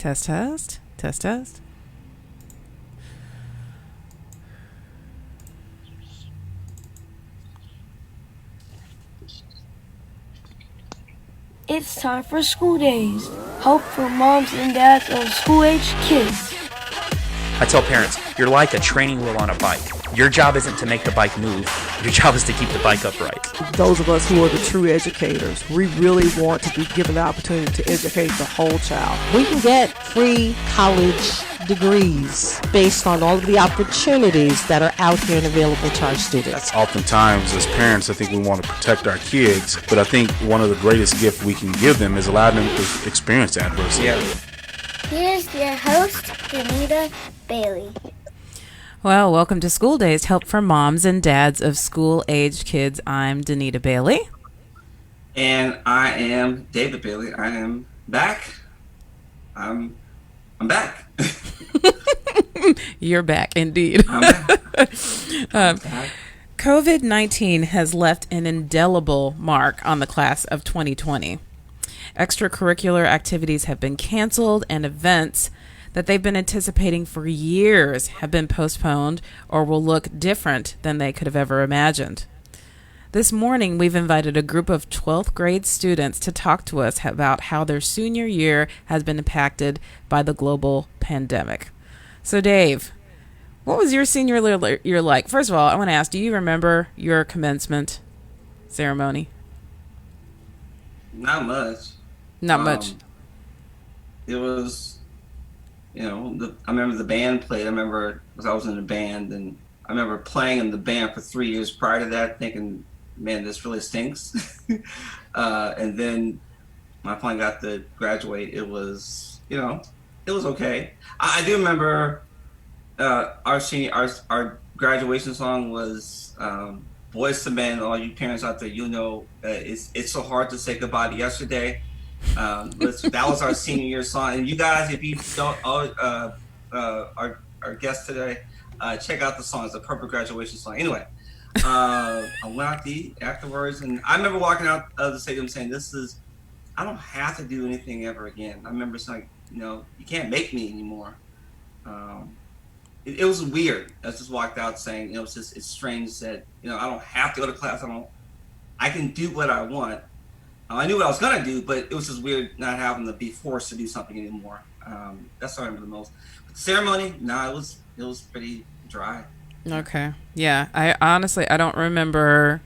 Test, test, test, test. It's time for school days. Help for moms and dads of school-age kids. I tell parents, you're like a training wheel on a bike. Your job isn't to make the bike move. Your job is to keep the bike upright. Those of us who are the true educators, we really want to be given the opportunity to educate the whole child. We can get free college degrees based on all of the opportunities that are out here and available to our students. Oftentimes, as parents, I think we want to protect our kids, but I think one of the greatest gifts we can give them is allow them to experience adversity. Here's your host, Danita Bailey. Well, welcome to School Days, Help for Moms and Dads of School-Aged Kids. I'm Danita Bailey. And I am David Bailey. I am back. I'm back. You're back, indeed. I'm back. COVID-19 has left an indelible mark on the class of 2020. Extracurricular activities have been canceled, and events that they've been anticipating for years have been postponed or will look different than they could have ever imagined. This morning, we've invited a group of 12th grade students to talk to us about how their senior year has been impacted by the global pandemic. So, Dave, what was your senior year like? First of all, I want to ask, do you remember your commencement ceremony? Not much. Not much. It was, I remember the band played. I remember because I was in the band, and I remember playing in the band for 3 years prior to that, thinking, man, this really stinks. And then when I finally got to graduate, it was, it was okay. I do remember our graduation song was Boyz II Men. All you parents out there, it's so hard to say goodbye to yesterday. That was our senior year song. And you guys, if you don't, our guest today, check out the song. It's a perfect graduation song. Anyway, I went out to eat afterwards, and I remember walking out of the stadium saying, I don't have to do anything ever again. I remember saying, you can't make me anymore. It was weird. I just walked out saying, it's strange that, I don't have to go to class. I can do what I want. I knew what I was going to do, but it was just weird not having to be forced to do something anymore. That's what I remember the most. But the ceremony, it was pretty dry. Okay. Yeah. I don't remember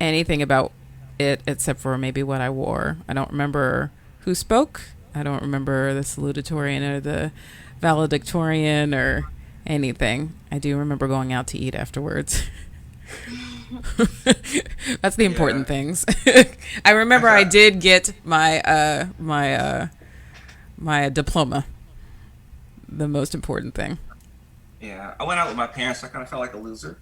anything about it except for maybe what I wore. I don't remember who spoke. I don't remember the salutatorian or the valedictorian or anything. I do remember going out to eat afterwards. That's the important things. I remember I did get my my diploma. The most important thing. Yeah, I went out with my parents. So I kind of felt like a loser.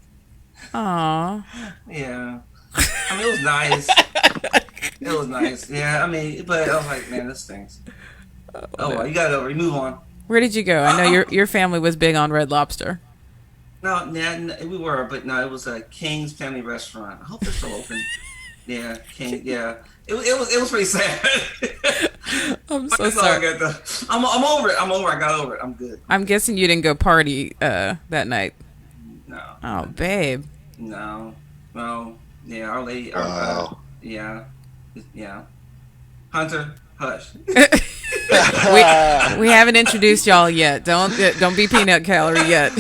Aww. Yeah. It was nice. It was nice. Yeah, but I was like, man, this stinks. Well, you got it over. You move on. Where did you go? I know your family was big on Red Lobster. No, we were, but no, it was a King's Family Restaurant. I hope they're still open. Yeah, King. Yeah, it was pretty sad. I'm so sorry. I'm over it. I got over it. I'm good. I'm guessing you didn't go party that night. No. Oh, babe. No. Yeah, Our Lady. Wow. Yeah. Hunter, hush. we haven't introduced y'all yet. Don't be peanut gallery yet.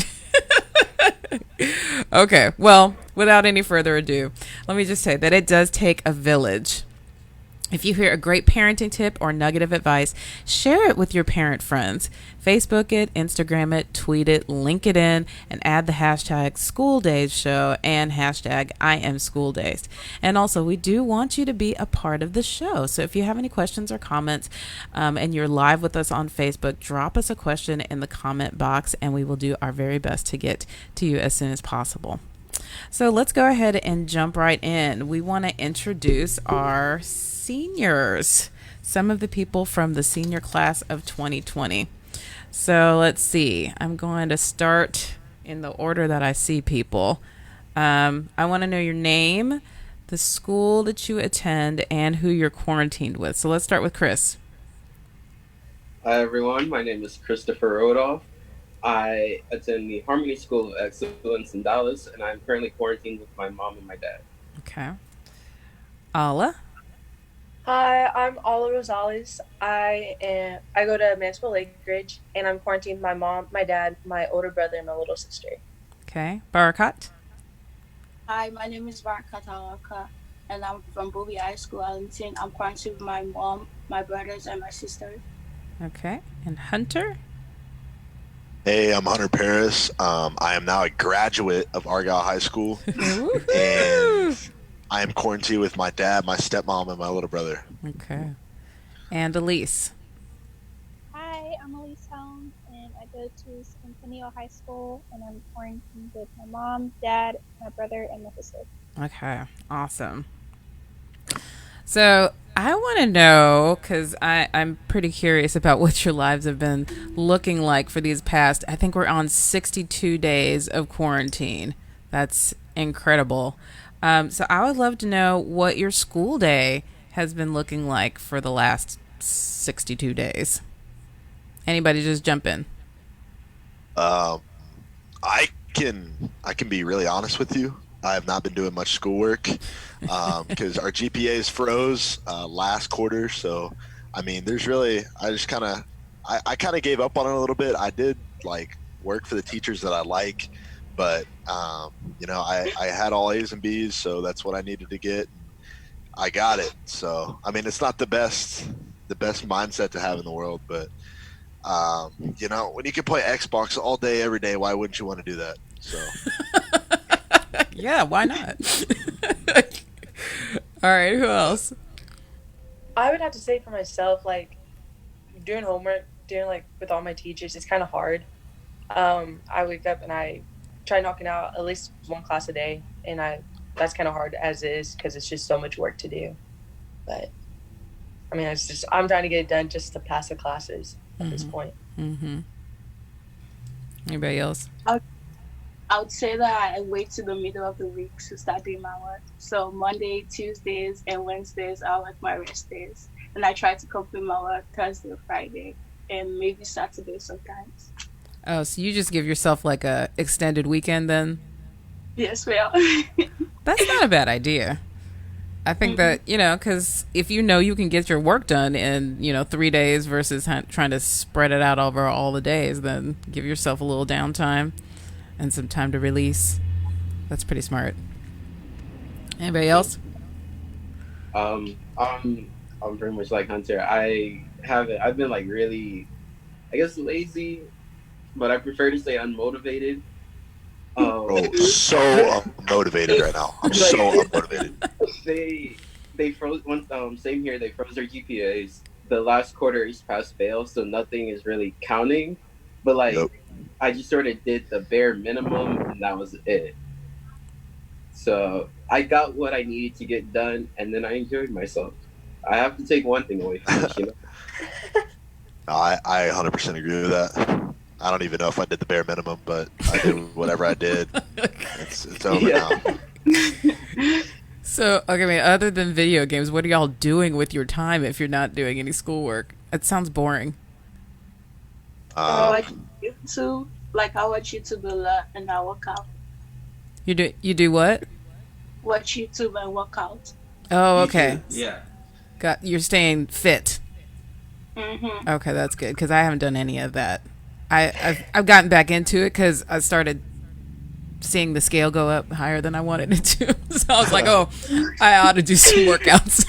Okay, well, without any further ado, let me just say that it does take a village. If you hear a great parenting tip or nugget of advice, share it with your parent friends. Facebook it, Instagram it, tweet it, link it in, and add the hashtag School Days Show and hashtag I am School Days. And also, we do want you to be a part of the show. So if you have any questions or comments and you're live with us on Facebook, drop us a question in the comment box and we will do our very best to get to you as soon as possible. So let's go ahead and jump right in. We want to introduce our seniors, some of the people from the senior class of 2020. So let's see. I'm going to start in the order that I see people. I want to know your name, the school that you attend, and who you're quarantined with. So let's start with Chris. Hi everyone, my name is Christopher Rodolph. I attend the Harmony School of Excellence in Dallas, and I'm currently quarantined with my mom and my dad. Okay. Ala? Hi, I'm Ala Rosales. I go to Mansfield Lake Ridge, and I'm quarantined with my mom, my dad, my older brother, and my little sister. Okay. Barakat? Hi, my name is Barakat Alaka, and I'm from Bobby High School, Arlington. I'm quarantined with my mom, my brothers, and my sister. Okay. And Hunter? Hey, I'm Hunter Paris. I am now a graduate of Argyle High School, and I am quarantined with my dad, my stepmom, and my little brother. Okay. And Elise? Hi, I'm Elise Helm, and I go to Centennial High School, and I'm quarantined with my mom, dad, my brother, and my sister. Okay. Awesome. So I want to know, because I'm pretty curious about what your lives have been looking like for these past, I think we're on 62 days of quarantine. That's incredible. So I would love to know what your school day has been looking like for the last 62 days. Anybody just jump in. I can be really honest with you. I have not been doing much schoolwork because our GPAs froze last quarter. So, I mean, I kind of gave up on it a little bit. I did like work for the teachers that I like, but I had all A's and B's, so that's what I needed to get. I got it. So, I mean, it's not the best mindset to have in the world, but when you can play Xbox all day, every day, why wouldn't you want to do that? So. Yeah, why not? All right, who else? I would have to say for myself, like, doing homework, with all my teachers, it's kind of hard. I wake up and I try knocking out at least one class a day, and that's kind of hard as is because it's just so much work to do. But, I mean, I'm trying to get it done just to pass the classes at this point. Mm-hmm. Anybody else? I would say that I wait to the middle of the week to start doing my work. So Monday, Tuesdays, and Wednesdays are like my rest days. And I try to complete my work Thursday or Friday, and maybe Saturday sometimes. Oh, so you just give yourself like a extended weekend then? Yes, well. That's not a bad idea. I think that, because if you can get your work done in, 3 days versus trying to spread it out over all the days, then give yourself a little downtime and some time to release. That's pretty smart. Anybody else? I'm pretty much like Hunter. I've been like really, I guess, lazy, but I prefer to say unmotivated. So unmotivated right now. I'm so unmotivated. They froze same here. They froze their GPAs. The last quarter is pass fail, so nothing is really counting. But I just sort of did the bare minimum, and that was it. So I got what I needed to get done, and then I enjoyed myself. I have to take one thing away from it, No, I 100% agree with that. I don't even know if I did the bare minimum, but I did whatever I did. It's over now. So, okay, other than video games, what are y'all doing with your time if you're not doing any schoolwork? It sounds boring. I watch YouTube. I watch YouTube a lot, and I work out. You do what? Watch YouTube and work out. Oh, okay. Yeah. You're staying fit. Mm-hmm. Okay, that's good because I haven't done any of that. I've gotten back into it because I started seeing the scale go up higher than I wanted it to. So I was like, oh, I ought to do some workouts.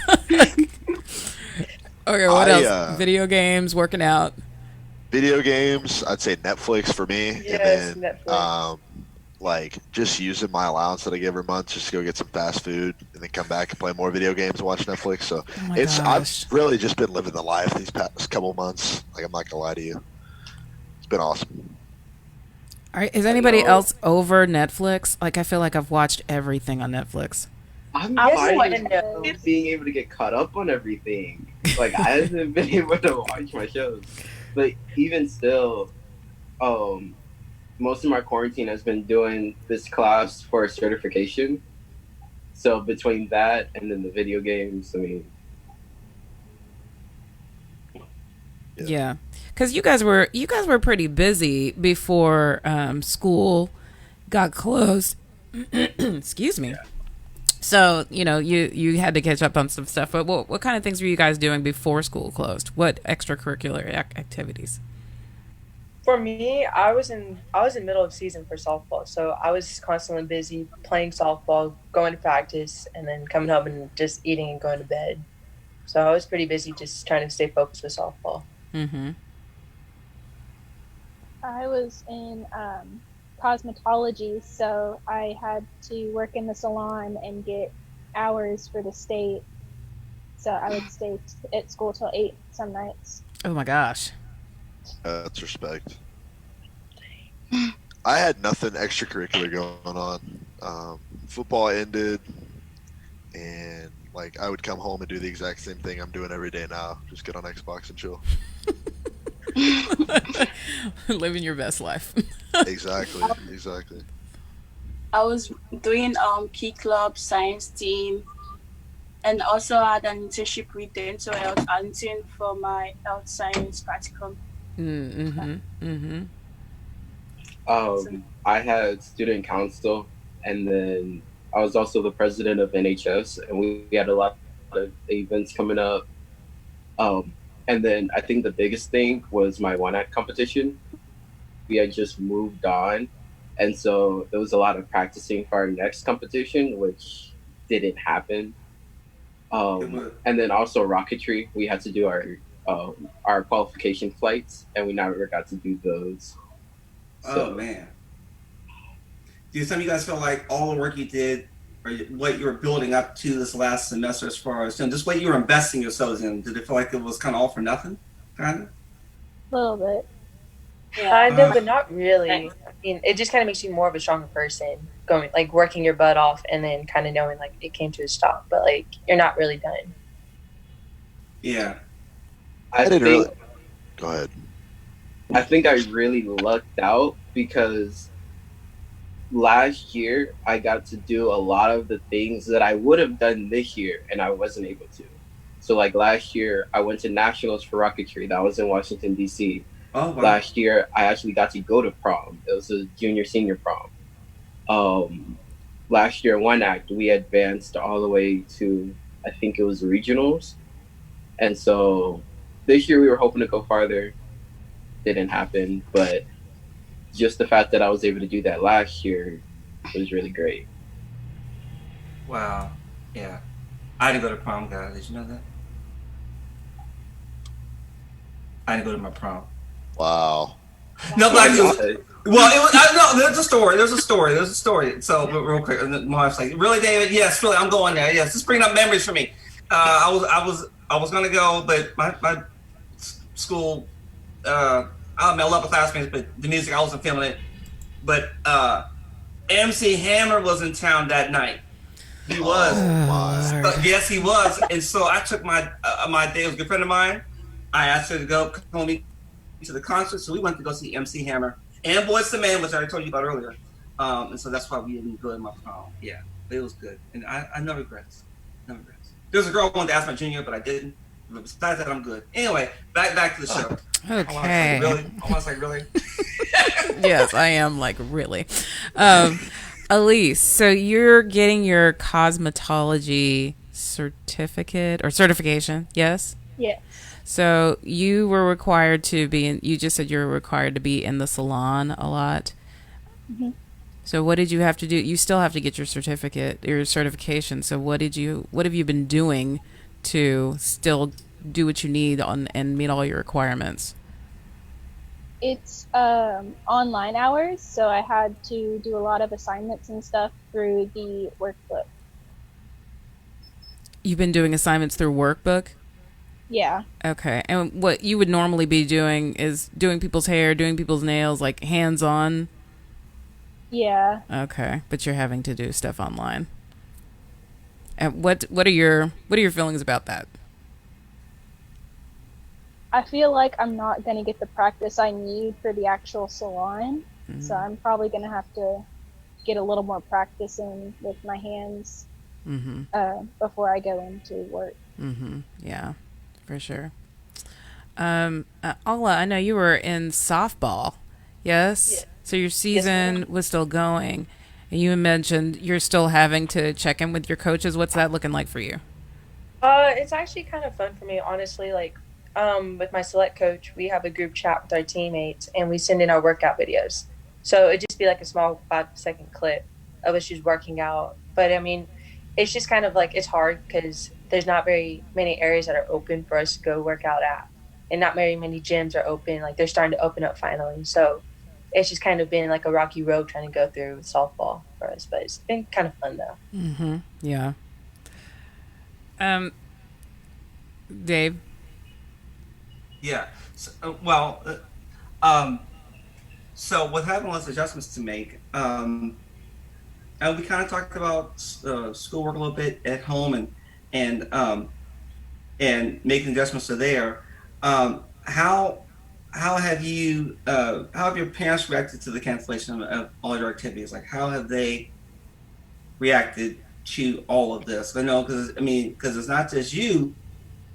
Okay, what else? Video games, working out. Video games, I'd say Netflix for me. Yes, and then Netflix. Just using my allowance that I get every month just to go get some fast food and then come back and play more video games and watch Netflix. So I've really just been living the life these past couple months. I'm not gonna lie to you. It's been awesome. All right, is anybody else over Netflix? I feel like I've watched everything on Netflix. I'm finding being able to get caught up on everything. I haven't been able to watch my shows. But even still, most of my quarantine has been doing this class for a certification. So between that and then the video games, I mean, Yeah, because you guys were pretty busy before school got closed. Excuse me. So you had to catch up on some stuff. But what kind of things were you guys doing before school closed? What extracurricular activities? For me, I was in middle of season for softball, so I was constantly busy playing softball, going to practice, and then coming home and just eating and going to bed. So I was pretty busy just trying to stay focused with softball. Mm-hmm. I was in cosmetology, so I had to work in the salon and get hours for the state. So I would stay at school till 8 some nights. Oh my gosh. That's respect. I had nothing extracurricular going on. Football ended, and like I would come home and do the exact same thing I'm doing every day now. Just get on Xbox and chill. Living your best life. Exactly. I was doing key club, science team, and also I had an internship with Dental Health. I interned for my health science practicum. I had student council, and then I was also the president of NHS, and we had a lot of events coming up. And then I think the biggest thing was my one act competition. We had just moved on, and so there was a lot of practicing for our next competition, which didn't happen. And then also rocketry, we had to do our qualification flights, and we never got to do those. Oh man! Do some of you guys feel like all the work you did, or what you were building up to this last semester, as far as just what you were investing yourselves in, did it feel like it was kind of all for nothing? Kind of. A little bit. Kind of, but not really. I mean, it just kind of makes you more of a stronger person, working your butt off, and then kind of knowing like it came to a stop, but like you're not really done. Yeah. Go ahead. I think I really lucked out because last year I got to do a lot of the things that I would have done this year and I wasn't able to. So like last year I went to nationals for rocketry. That was in Washington, D.C. Oh, wow. Last year I actually got to go to prom. It was a junior senior prom. Last year one act we advanced all the way to, I think it was regionals. And so this year we were hoping to go farther. Didn't happen, but just the fact that I was able to do that last year was really great. Wow. Yeah. I didn't go to prom, guys. Did you know that? I didn't go to my prom. Wow. No, but well, it was. No, there's a story. So, but real quick, my wife's like, "Really, David? Yes, really. I'm going there. Yes, just bring up memories for me." I was gonna go, but my school. I love the classmates, but the music I wasn't feeling it. But MC Hammer was in town that night. He was. Yes, he was. And so I took my day. It was a good friend of mine. I asked her to go with me to the concert, so we went to go see MC Hammer and Boyz II Men, which I told you about earlier. And so that's why we didn't go to my prom. Yeah, but it was good, and I no regrets. No regrets. There's a girl who wanted to ask my junior, but I didn't. But besides that, I'm good. Anyway, back to the show. Okay. I was like, really? Yes, I am like, really. Elise, so you're getting your cosmetology certificate or certification, yes? Yes. So you were required to be you just said you were required to be in the salon a lot. Mm-hmm. So what did you have to do? You still have to get your certificate, your certification. So what have you been doing to still do what you need and meet all your requirements? It's online hours, so I had to do a lot of assignments and stuff through the workbook. You've been doing assignments through workbook? Yeah. Okay. And what you would normally be doing is doing people's hair, doing people's nails, like hands-on? Yeah. Okay. But you're having to do stuff online. And what are your feelings about that? I feel like I'm not going to get the practice I need for the actual salon, so I'm probably going to have to get a little more practice in with my hands before I go into work. Yeah, for sure. Alla, I know you were in softball. Yes? Yeah. So your season was still going. And you mentioned you're still having to check in with your coaches. What's that looking like for you? It's actually kind of fun for me, honestly. Like, with my select coach, we have a group chat with our teammates, and we send in our workout videos. So it'd just be like a small 5-second clip of us just working out. But I mean, it's just kind of like it's hard because there's not very many areas that are open for us to go work out at, and not very many gyms are open. Like they're starting to open up finally. So it's just kind of been like a rocky road trying to go through with softball for us. But it's been kind of fun though. Mm-hmm. Yeah. Dave. Yeah. So what happened was adjustments to make. And we kind of talked about schoolwork a little bit at home and making adjustments to there. How have your parents reacted to the cancellation of all your activities? Like, how have they reacted to all of this? I know because it's not just you,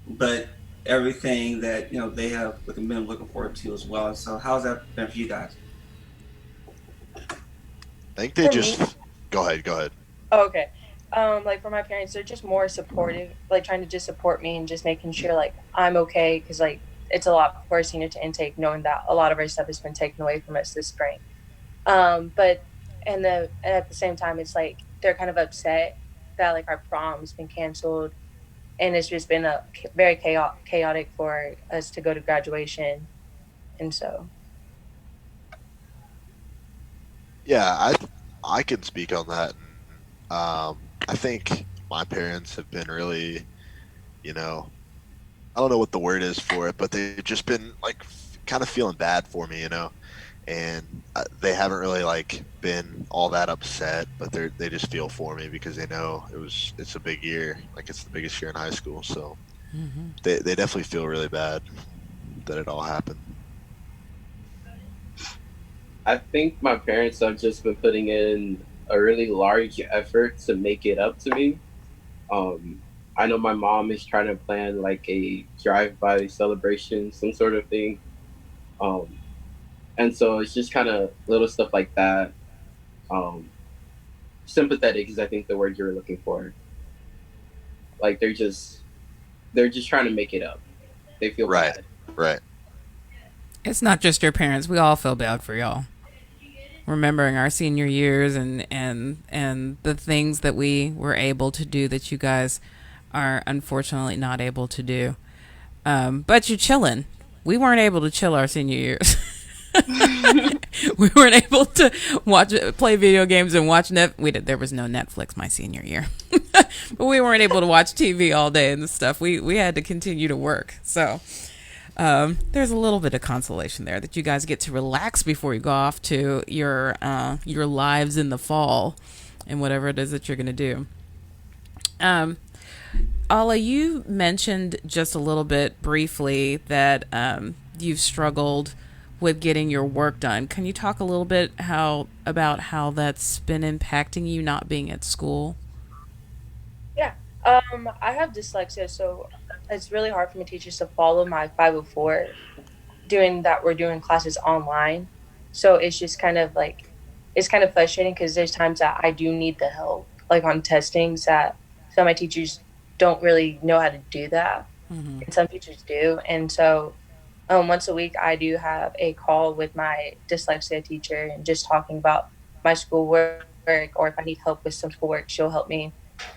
but everything that they have been looking forward to as well. So how's that been for you guys? I think they just go ahead. Oh, okay. Like for my parents, they're just more supportive, like trying to just support me and just making sure like I'm okay, because like it's a lot for a senior to intake, knowing that a lot of our stuff has been taken away from us this spring. But at the same time, it's like they're kind of upset that like our prom's been canceled, and it's just been a very chaotic for us to go to graduation, and so. Yeah, I can speak on that. I think my parents have been really, I don't know what the word is for it, but they've just been like kind of feeling bad for me, and they haven't really like been all that upset, but they just feel for me because they know it's a big year, like it's the biggest year in high school, so they definitely feel really bad that it all happened. I think my parents have just been putting in a really large effort to make it up to me. I know my mom is trying to plan like a drive-by celebration, some sort of thing. And so it's just kind of little stuff like that. Sympathetic is, I think, the word you were looking for. Like they're just trying to make it up. They feel bad. Right. It's not just your parents. We all feel bad for y'all. Remembering our senior years and the things that we were able to do that you guys are unfortunately not able to do. But you're chilling. We weren't able to chill our senior years. We weren't able to play video games and watch there was no Netflix my senior year. But we weren't able to watch TV all day and stuff. We had to continue to work. So there's a little bit of consolation there that you guys get to relax before you go off to your lives in the fall and whatever it is that you're going to do. Alla, you mentioned just a little bit briefly that you've struggled with getting your work done. Can you talk a little bit about how that's been impacting you not being at school? Yeah. I have dyslexia, so it's really hard for me teachers to follow my 504 we're doing classes online. So it's just kind of like, it's kind of frustrating because there's times that I do need the help, like on testings that some of my teachers don't really know how to do that. Mm-hmm. And some teachers do. And so once a week I do have a call with my dyslexia teacher and just talking about my schoolwork, or if I need help with some schoolwork, she'll help me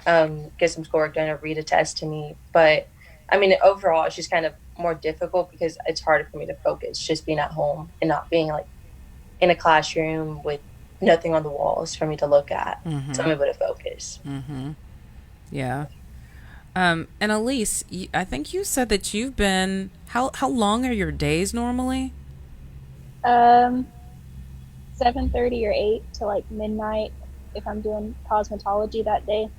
get some schoolwork done or read a test to me. But I mean, overall, it's just kind of more difficult because it's harder for me to focus just being at home and not being like in a classroom with nothing on the walls for me to look at. Mm-hmm. So I'm able to focus. Mm-hmm. Yeah. And Elise, I think you said that you've been, how long are your days normally? 7:30 or 8 to like midnight if I'm doing cosmetology that day.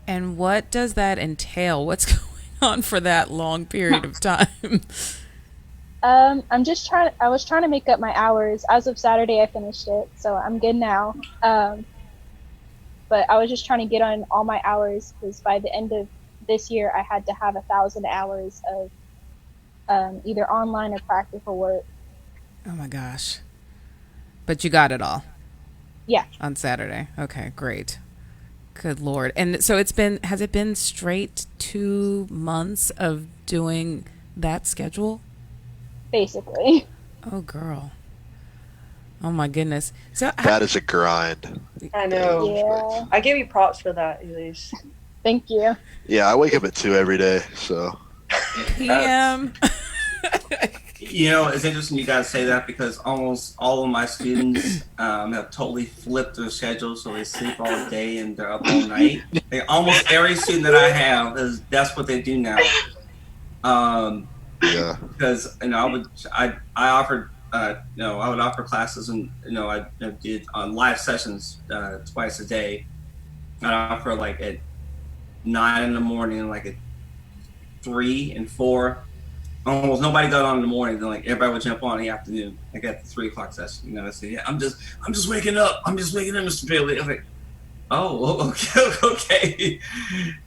And what does that entail? What's going on for that long period of time? I was trying to make up my hours. As of Saturday, I finished it, so I'm good now. But I was just trying to get on all my hours because by the end of this year, I had to have 1,000 hours of either online or practical work. Oh my gosh. But you got it all. Yeah. On Saturday. Okay, great. Good Lord. And so has it been straight 2 months of doing that schedule? Basically. Oh, girl. Oh my goodness. So that is a grind. I know. Yeah. I give you props for that, at least. Thank you. Yeah, I wake up at 2 every day, so. PM. You know, it's interesting you guys say that because almost all of my students have totally flipped their schedule, so they sleep all day and they're up all night. Like, almost every student that I have that's what they do now. Yeah. Because I offered I would offer classes, and I did live sessions twice a day. I'd offer like at 9 in the morning, like at 3 and 4. Almost nobody got on in the morning. Then like everybody would jump on in the afternoon. Like at the 3 o'clock session. I say, yeah, I'm just waking up. Mr. Bailey. I was like, oh, okay.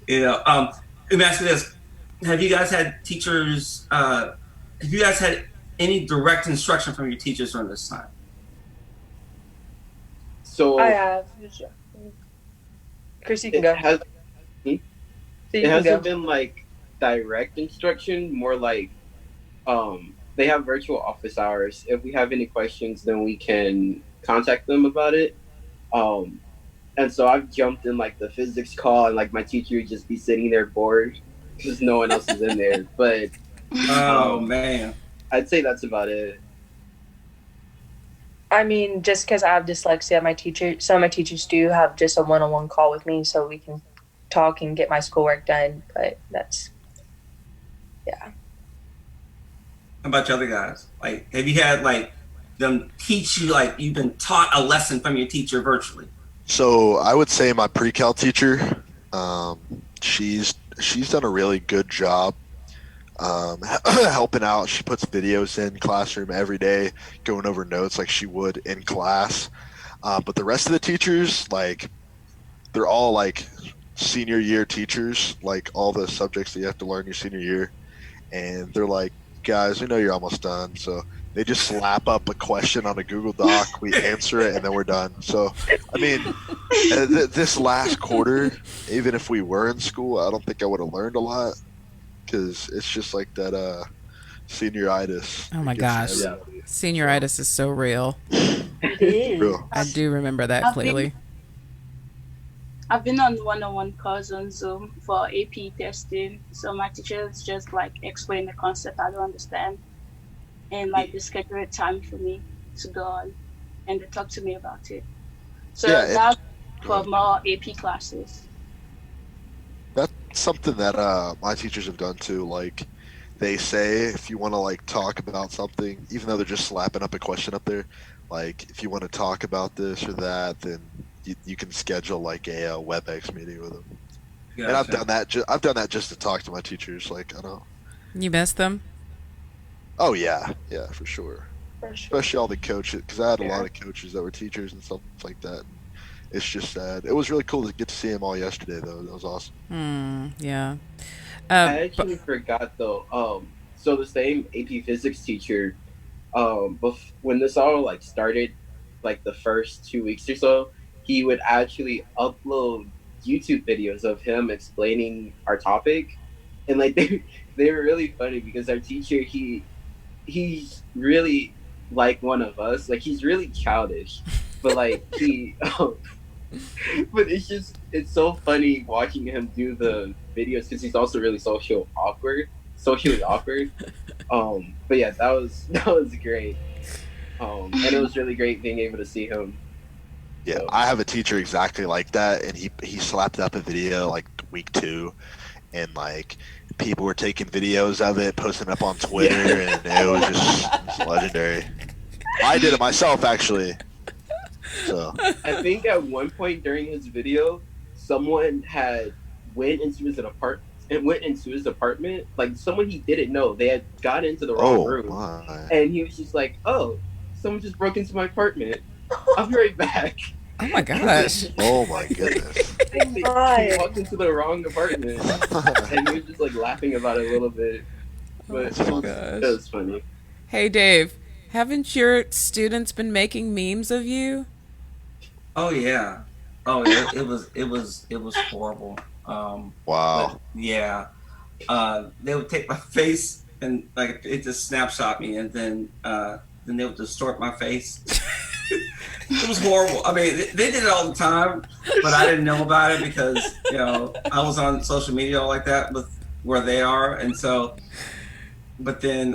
Let me ask you this: have you guys had teachers? Have you guys had any direct instruction from your teachers during this time? So I have. Chris, you can go. It hasn't been like direct instruction, more like they have virtual office hours. If we have any questions, then we can contact them about it. And so I've jumped in like the physics call, and like my teacher would just be sitting there bored because no one else is in there. But man, I'd say that's about it. I mean, just because I have dyslexia, some of my teachers do have just a one-on-one call with me so we can talk and get my schoolwork done. But yeah. How about you other guys? Like, have you had like them teach you, like you've been taught a lesson from your teacher virtually? So I would say my pre-cal teacher, she's done a really good job helping out. She puts videos in classroom every day, going over notes like she would in class. But the rest of the teachers, like, they're all like senior year teachers, like all the subjects that you have to learn your senior year. And they're like, guys, we know you're almost done. So they just slap up a question on a Google Doc, we answer it, and then we're done. So, I mean, this last quarter, even if we were in school, I don't think I would have learned a lot. Because it's just like that senioritis. Oh my gosh. Senioritis is so real. Real. I do remember that clearly. I've been on one-on-one calls on Zoom for AP testing. So my teachers just like explain the concept I don't understand. And like they schedule a time for me to go on and they talk to me about it. So that's for more AP classes. That's something that my teachers have done too. Like, they say if you want to like talk about something, even though they're just slapping up a question up there, like if you want to talk about this or that, then you can schedule like a WebEx meeting with them. Gotcha. And I've done that. I've done that just to talk to my teachers. Like, I don't. You miss them? Oh yeah, for sure. Especially all the coaches, because I had a lot of coaches that were teachers and stuff like that. It's just sad. It was really cool to get to see them all yesterday, though. That was awesome. Yeah. I actually forgot, though. So the same AP Physics teacher, when this all like started, like the first 2 weeks or so, he would actually upload YouTube videos of him explaining our topic, and like they were really funny because our teacher he's really like one of us. Like, he's really childish, but like but it's so funny watching him do the videos because he's also really socially awkward. But yeah, that was great. And it was really great being able to see him. Yeah, so. I have a teacher exactly like that, and he slapped up a video like week 2, and like people were taking videos of it, posting it up on Twitter, and it was just legendary. I did it myself, actually. So I think at one point during his video, someone had went into his apartment. Like, someone he didn't know. They had got into the wrong room, and he was just like, "Oh, someone just broke into my apartment. I'll be right back." Oh my gosh! Oh my goodness! He walked into the wrong apartment, and he was just like laughing about it a little bit. But Oh, it gosh. was funny. Hey, Dave, haven't your students been making memes of you? Oh yeah. Oh, it was horrible. Wow. Yeah. They would take my face and like it just snapshot me, and then they would distort my face. It was horrible. I mean, they did it all the time, but I didn't know about it because I was on social media like that with where they are, and so. But then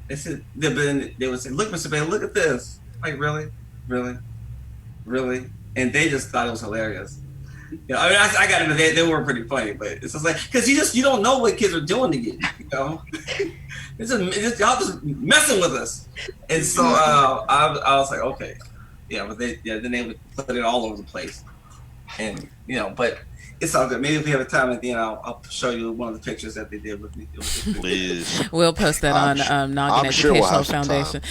they said, they would say, "Look, Mr. Bailey, look at this." Like, really, really, really, and they just thought it was hilarious. I mean, I got it. They were pretty funny, but it's just like because you don't know what kids are doing to you. It's y'all just messing with us, and so I was like, okay, yeah, but then they would put it all over the place, and but it's all good. Maybe if we have a time at the end, I'll show you one of the pictures that they did with me. Please. We'll post that on Noggin sure we'll Educational have some Foundation.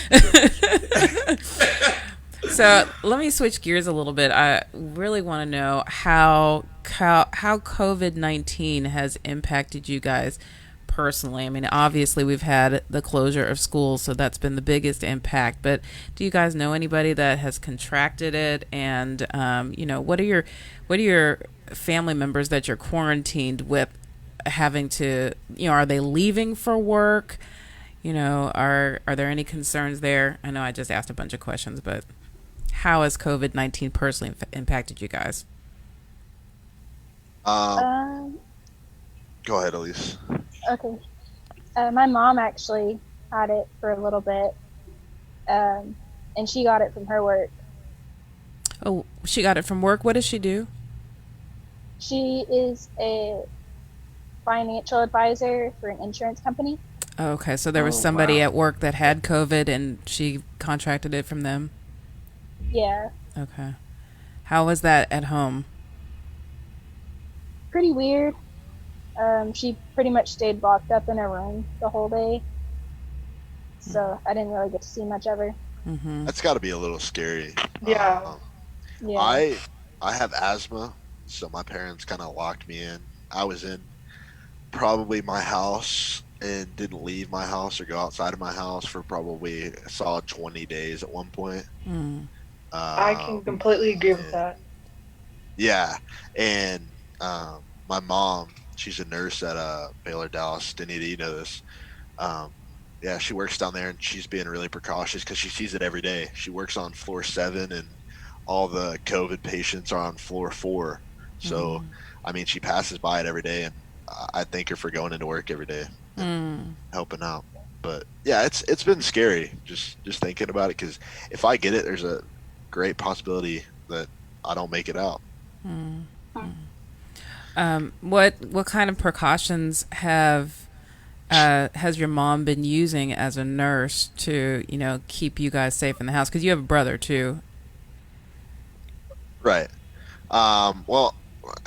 So let me switch gears a little bit. I really want to know how COVID-19 has impacted you guys personally. I mean, obviously we've had the closure of schools, so that's been the biggest impact. But do you guys know anybody that has contracted it? And what are your family members that you're quarantined with having to? Are they leaving for work? Are there any concerns there? I know I just asked a bunch of questions, but how has COVID-19 personally impacted you guys? Go ahead, Elise. Okay. My mom actually had it for a little bit, and she got it from her work. Oh, she got it from work. What does she do? She is a financial advisor for an insurance company. Okay, so there was somebody at work that had COVID and she contracted it from them? Yeah. Okay. How was that at home? Pretty weird. She pretty much stayed locked up in her room the whole day. So I didn't really get to see much of her. Mm-hmm. That's got to be a little scary. Yeah. Yeah. I have asthma, so my parents kind of locked me in. I was in probably my house and didn't leave my house or go outside of my house for probably a solid 20 days at one point. Mm. I can completely agree with that. Yeah, and my mom, she's a nurse at Baylor Dallas. Danita, you know this. Yeah, she works down there, and she's being really precautious because she sees it every day. She works on floor 7, and all the COVID patients are on floor 4. So, I mean, she passes by it every day, and I thank her for going into work every day, and helping out. But yeah, it's been scary just thinking about it because if I get it, there's a great possibility that I don't make it out. What kind of precautions has your mom been using as a nurse to keep you guys safe in the house? Because you have a brother too. Right. Well,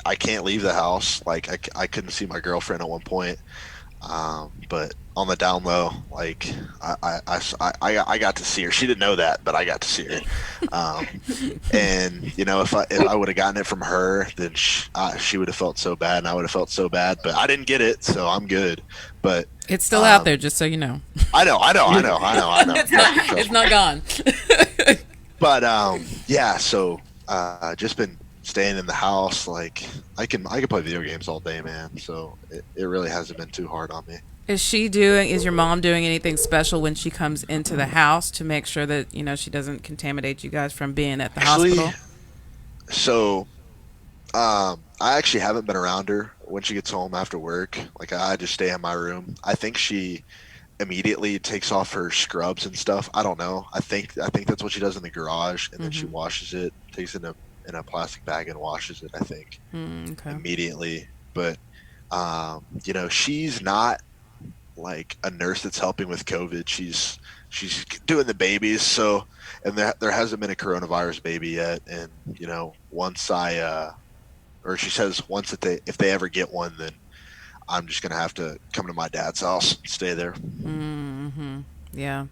I can't leave the house. Like I couldn't see my girlfriend at one point. But on the down low, like I got to see her. She didn't know that, but I got to see her. And if I would have gotten it from her, then she would have felt so bad, and I would have felt so bad. But I didn't get it, so I'm good. But it's still out there, just so you know. I know. It's not gone. But yeah. So just been staying in the house. Like I can play video games all day, man. So it really hasn't been too hard on me. Is your mom doing anything special when she comes into the house to make sure that she doesn't contaminate you guys from being at the hospital? So I actually haven't been around her when she gets home after work. Like I just stay in my room. I think she immediately takes off her scrubs and stuff. I don't know. I think that's what she does in the garage, and then she washes it, takes it in a plastic bag and washes it, I think. Okay. Immediately. But she's not like a nurse that's helping with COVID. She's doing the babies, so, and there hasn't been a coronavirus baby yet. And once she says once if they ever get one, then I'm just gonna have to come to my dad's house and stay there. Yeah.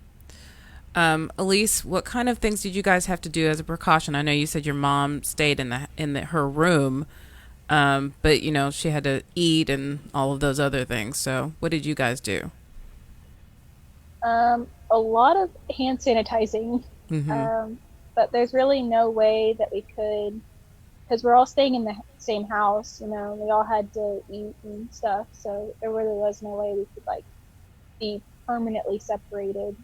Elise, what kind of things did you guys have to do as a precaution? I know you said your mom stayed in her room, but she had to eat and all of those other things. So what did you guys do? A lot of hand sanitizing, but there's really no way that we could, because we're all staying in the same house. We all had to eat and stuff, so there really was no way we could be permanently separated.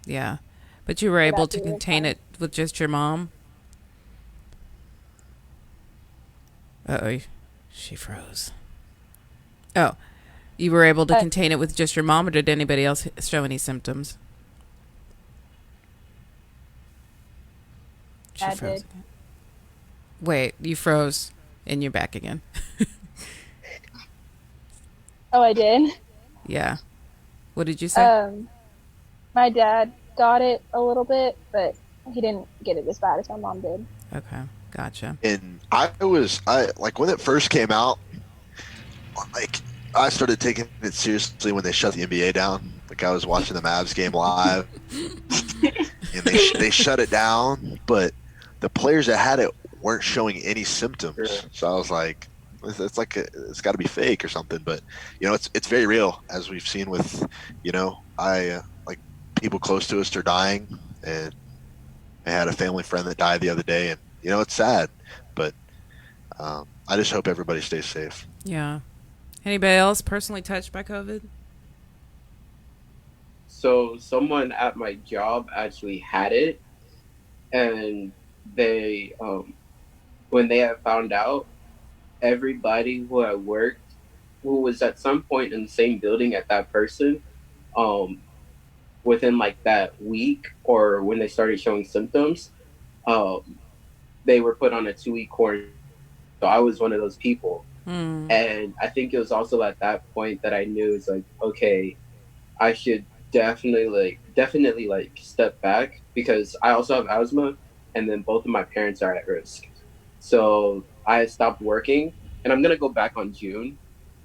Yeah, but you were able to contain it with just your mom. Uh-oh, she froze. Oh, you were able to contain it with just your mom, or did anybody else show any symptoms? She froze again. Wait, you froze and you're back again. Oh, I did? Yeah. What did you say? My dad got it a little bit, but he didn't get it as bad as my mom did. Okay, gotcha. And I when it first came out, I started taking it seriously when they shut the NBA down. I was watching the Mavs game live, and they shut it down, but the players that had it weren't showing any symptoms. So I was like, it's got to be fake or something. But it's very real, as we've seen with people close to us are dying, and I had a family friend that died the other day, and it's sad, but I just hope everybody stays safe. Yeah. Anybody else personally touched by COVID? So someone at my job actually had it, and they when they had found out, everybody who had worked, who was at some point in the same building at that person, within that week, or when they started showing symptoms, they were put on a 2-week quarantine. So I was one of those people. And I think it was also at that point that I knew it's okay, I should definitely step back, because I also have asthma, and then both of my parents are at risk. So I stopped working, and I'm gonna go back on June,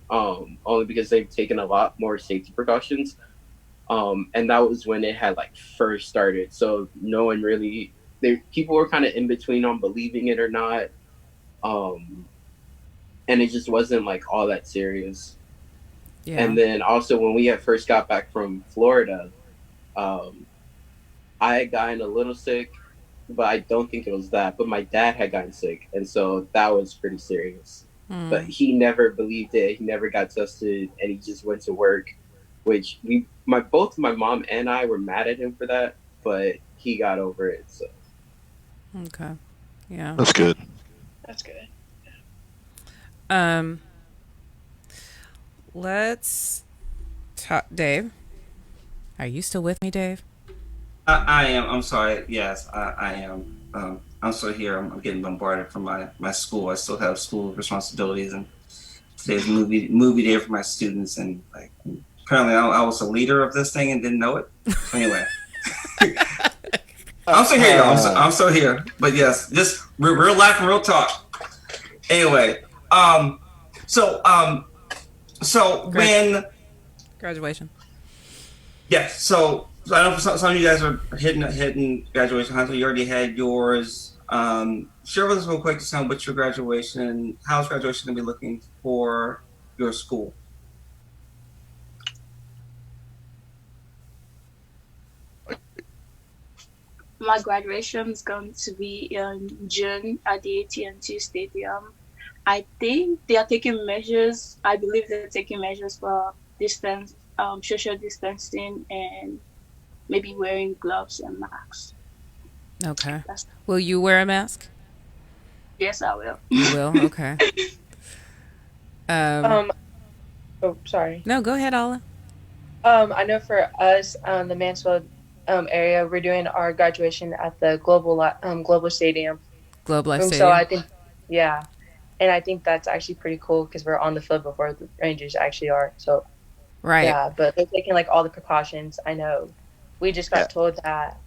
only because they've taken a lot more safety precautions. And that was when it had first started. So no one really, people were kind of in between on believing it or not. And it just wasn't all that serious. Yeah. And then also when we had first got back from Florida, I had gotten a little sick, but I don't think it was that. But my dad had gotten sick, and so that was pretty serious. But he never believed it. He never got tested, and he just went to work, which both my mom and I were mad at him for that, but he got over it. So. Okay. Yeah. That's good. That's good. Let's talk. Dave, are you still with me, Dave? I am. I'm sorry. Yes, I am. I'm still here. I'm getting bombarded from my school. I still have school responsibilities, and today's movie day for my students. And apparently, I was a leader of this thing and didn't know it. Anyway, I'm still here. I'm still here. But yes, just real life and real talk. Anyway, so when graduation. Yes. So I know for some of you guys are hitting graduation. Hunter, you already had yours. Share with us real quick just what's your graduation, how's graduation going to be looking for your school? My graduation is going to be in June at the AT&T Stadium. I think they are taking measures. I believe they're taking measures for social distancing, and maybe wearing gloves and masks. Okay. Will you wear a mask? Yes, I will. You will? Okay. Oh, sorry. No, go ahead, Alla. I know for us, the Mansfield area, we're doing our graduation at the Global Stadium. Globe Life Stadium. So I think, yeah. And I think that's actually pretty cool because we're on the field before the Rangers actually are. So, right. Yeah, but they're taking all the precautions. I know. We just got told that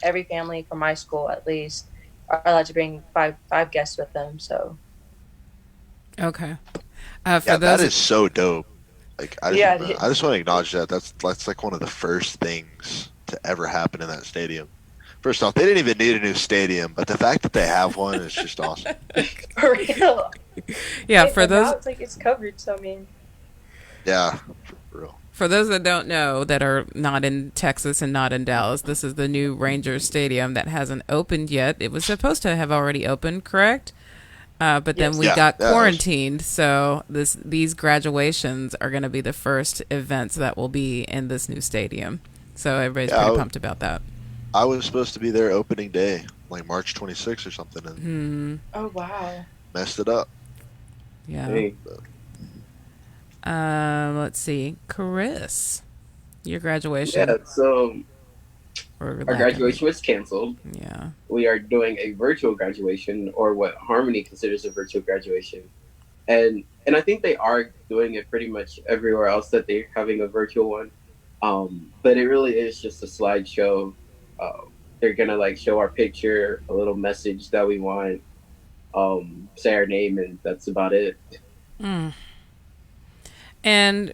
every family from my school at least are allowed to bring five guests with them. So. Okay. That is so dope. I just want to acknowledge that. That's one of the first things to ever happen in that stadium. First off, they didn't even need a new stadium, but the fact that they have one is just awesome. For real. Yeah, for those. Now it's it's covered, so I mean. Yeah, for real. For those that don't know, that are not in Texas and not in Dallas, this is the new Rangers Stadium that hasn't opened yet. It was supposed to have already opened, correct? But then we got quarantined, so these graduations are going to be the first events that will be in this new stadium. So everybody's pretty pumped about that. I was supposed to be there opening day, like March 26th or something, and Oh wow. messed it up. Yeah. Hey. Let's see, Chris, your graduation. Yeah, so Or our graduation was canceled. Yeah. We are doing a virtual graduation, or what Harmony considers a virtual graduation. And I think they are doing it pretty much everywhere else that they're having a virtual one. But it really is just a slideshow. They're gonna like show our picture, a little message that we want, say our name, and that's about it. And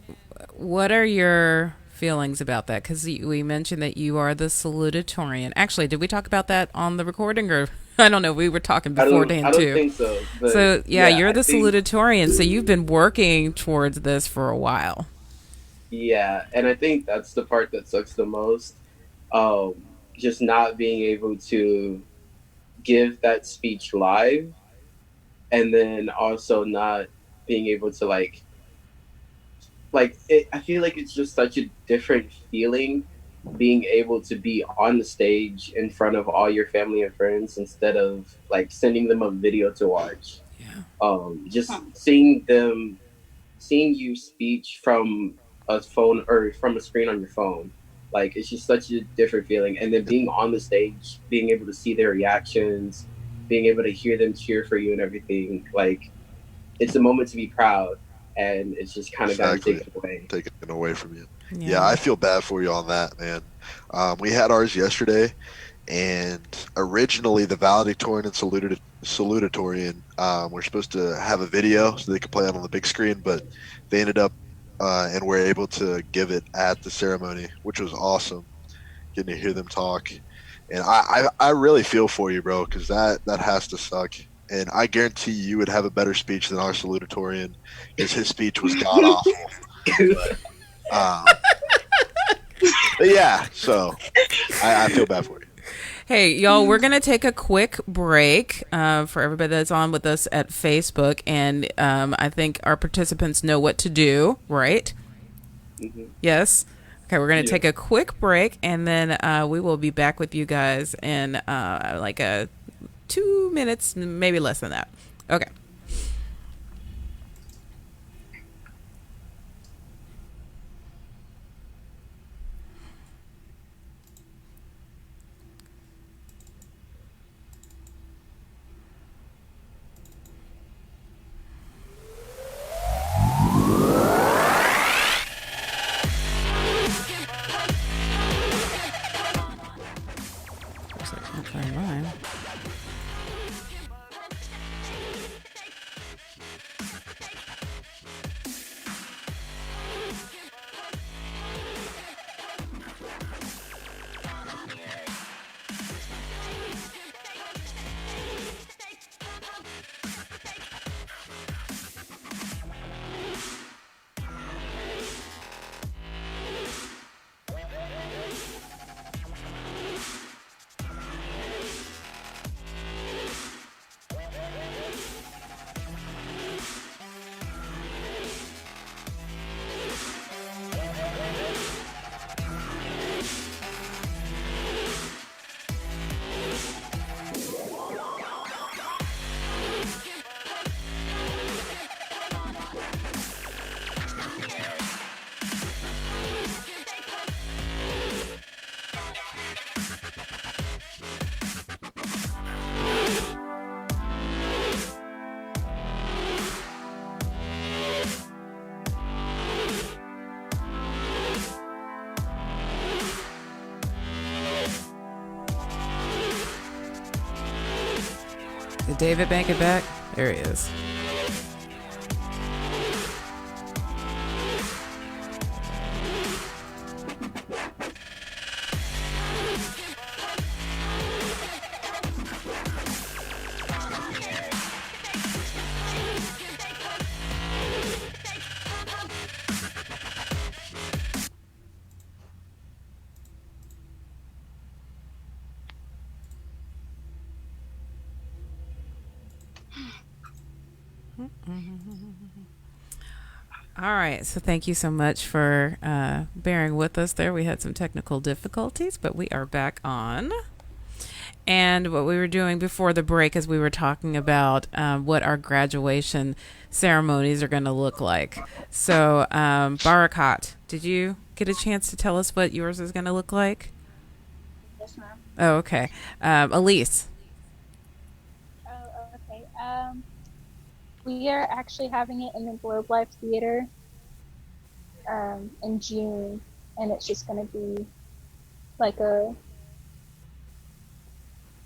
what are your feelings about that? Because we mentioned that you are the salutatorian. Actually, did we talk about that on the recording, or I don't know? We were talking before Dan too. I don't think so. But so you're the I think, salutatorian. So you've been working towards this for a while. Yeah, and I think that's the part that sucks the most. Just not being able to give that speech live, and then also not being able to like it, I feel like it's just such a different feeling being able to be on the stage in front of all your family and friends instead of like sending them a video to watch. Just seeing you speech from a phone or from a screen on your phone, like it's just such a different feeling. And then being on the stage, being able to see their reactions, being able to hear them cheer for you and everything, like it's a moment to be proud. And it's just kind of got taken away from you. Yeah, I feel bad for you on that, man. We had ours yesterday, and originally the valedictorian and salutatorian were supposed to have a video so they could play it on the big screen, but they ended up and were able to give it at the ceremony, which was awesome, getting to hear them talk. And I really feel for you, bro, because that has to suck. And I guarantee you would have a better speech than our salutatorian, because his speech was god awful. But yeah, so I feel bad for you. Hey, y'all, we're going to take a quick break for everybody that's on with us at Facebook. And I think our participants know what to do, right? Mm-hmm. Yes? Okay, we're going to take a quick break, and then we will be back with you guys in like a 2 minutes, maybe less than that. Okay. Looks like I can't find mine. Did David bank it back? There he is. All right. So thank you so much for bearing with us there. We had some technical difficulties, but we are back on. And what we were doing before the break is we were talking about what our graduation ceremonies are going to look like. So, Barakat, did you get a chance to tell us what yours is going to look like? Yes, ma'am. Oh, okay. Elise. Oh, okay. We are actually having it in the Globe Life Theater in June, and it's just going to be like a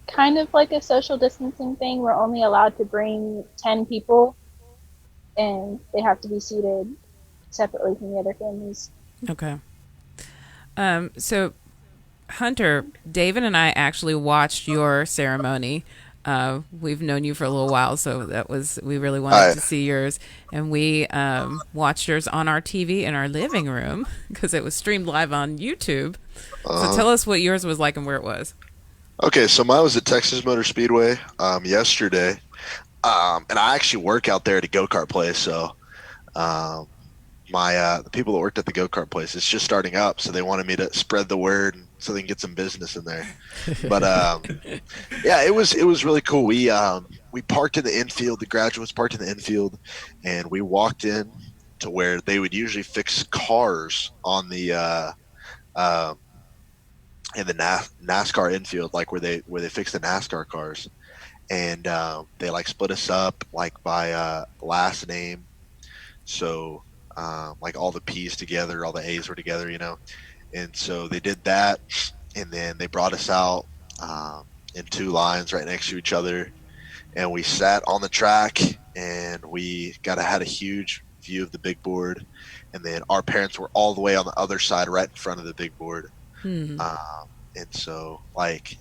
kind of like a social distancing thing. We're only allowed to bring 10 people, and they have to be seated separately from the other families. Okay. So, Hunter, David and I actually watched your ceremony. We've known you for a little while, so we really wanted to see yours, and we watched yours on our TV in our living room because it was streamed live on YouTube. So tell us what yours was like and where it was. Okay, so mine was at Texas Motor Speedway yesterday, and I actually work out there at a go-kart place. So the people that worked at the go-kart place, it's just starting up, so they wanted me to spread the word so they can get some business in there. But yeah, it was really cool. We parked in the infield. The graduates parked in the infield, and we walked in to where they would usually fix cars on the in the NASCAR infield, like where they fix the NASCAR cars, and they like split us up like by last name, so like all the P's together, all the A's were together, you know, and so they did that, and then they brought us out in two lines right next to each other, and we sat on the track, and we had a huge view of the big board, and then our parents were all the way on the other side, right in front of the big board. And so like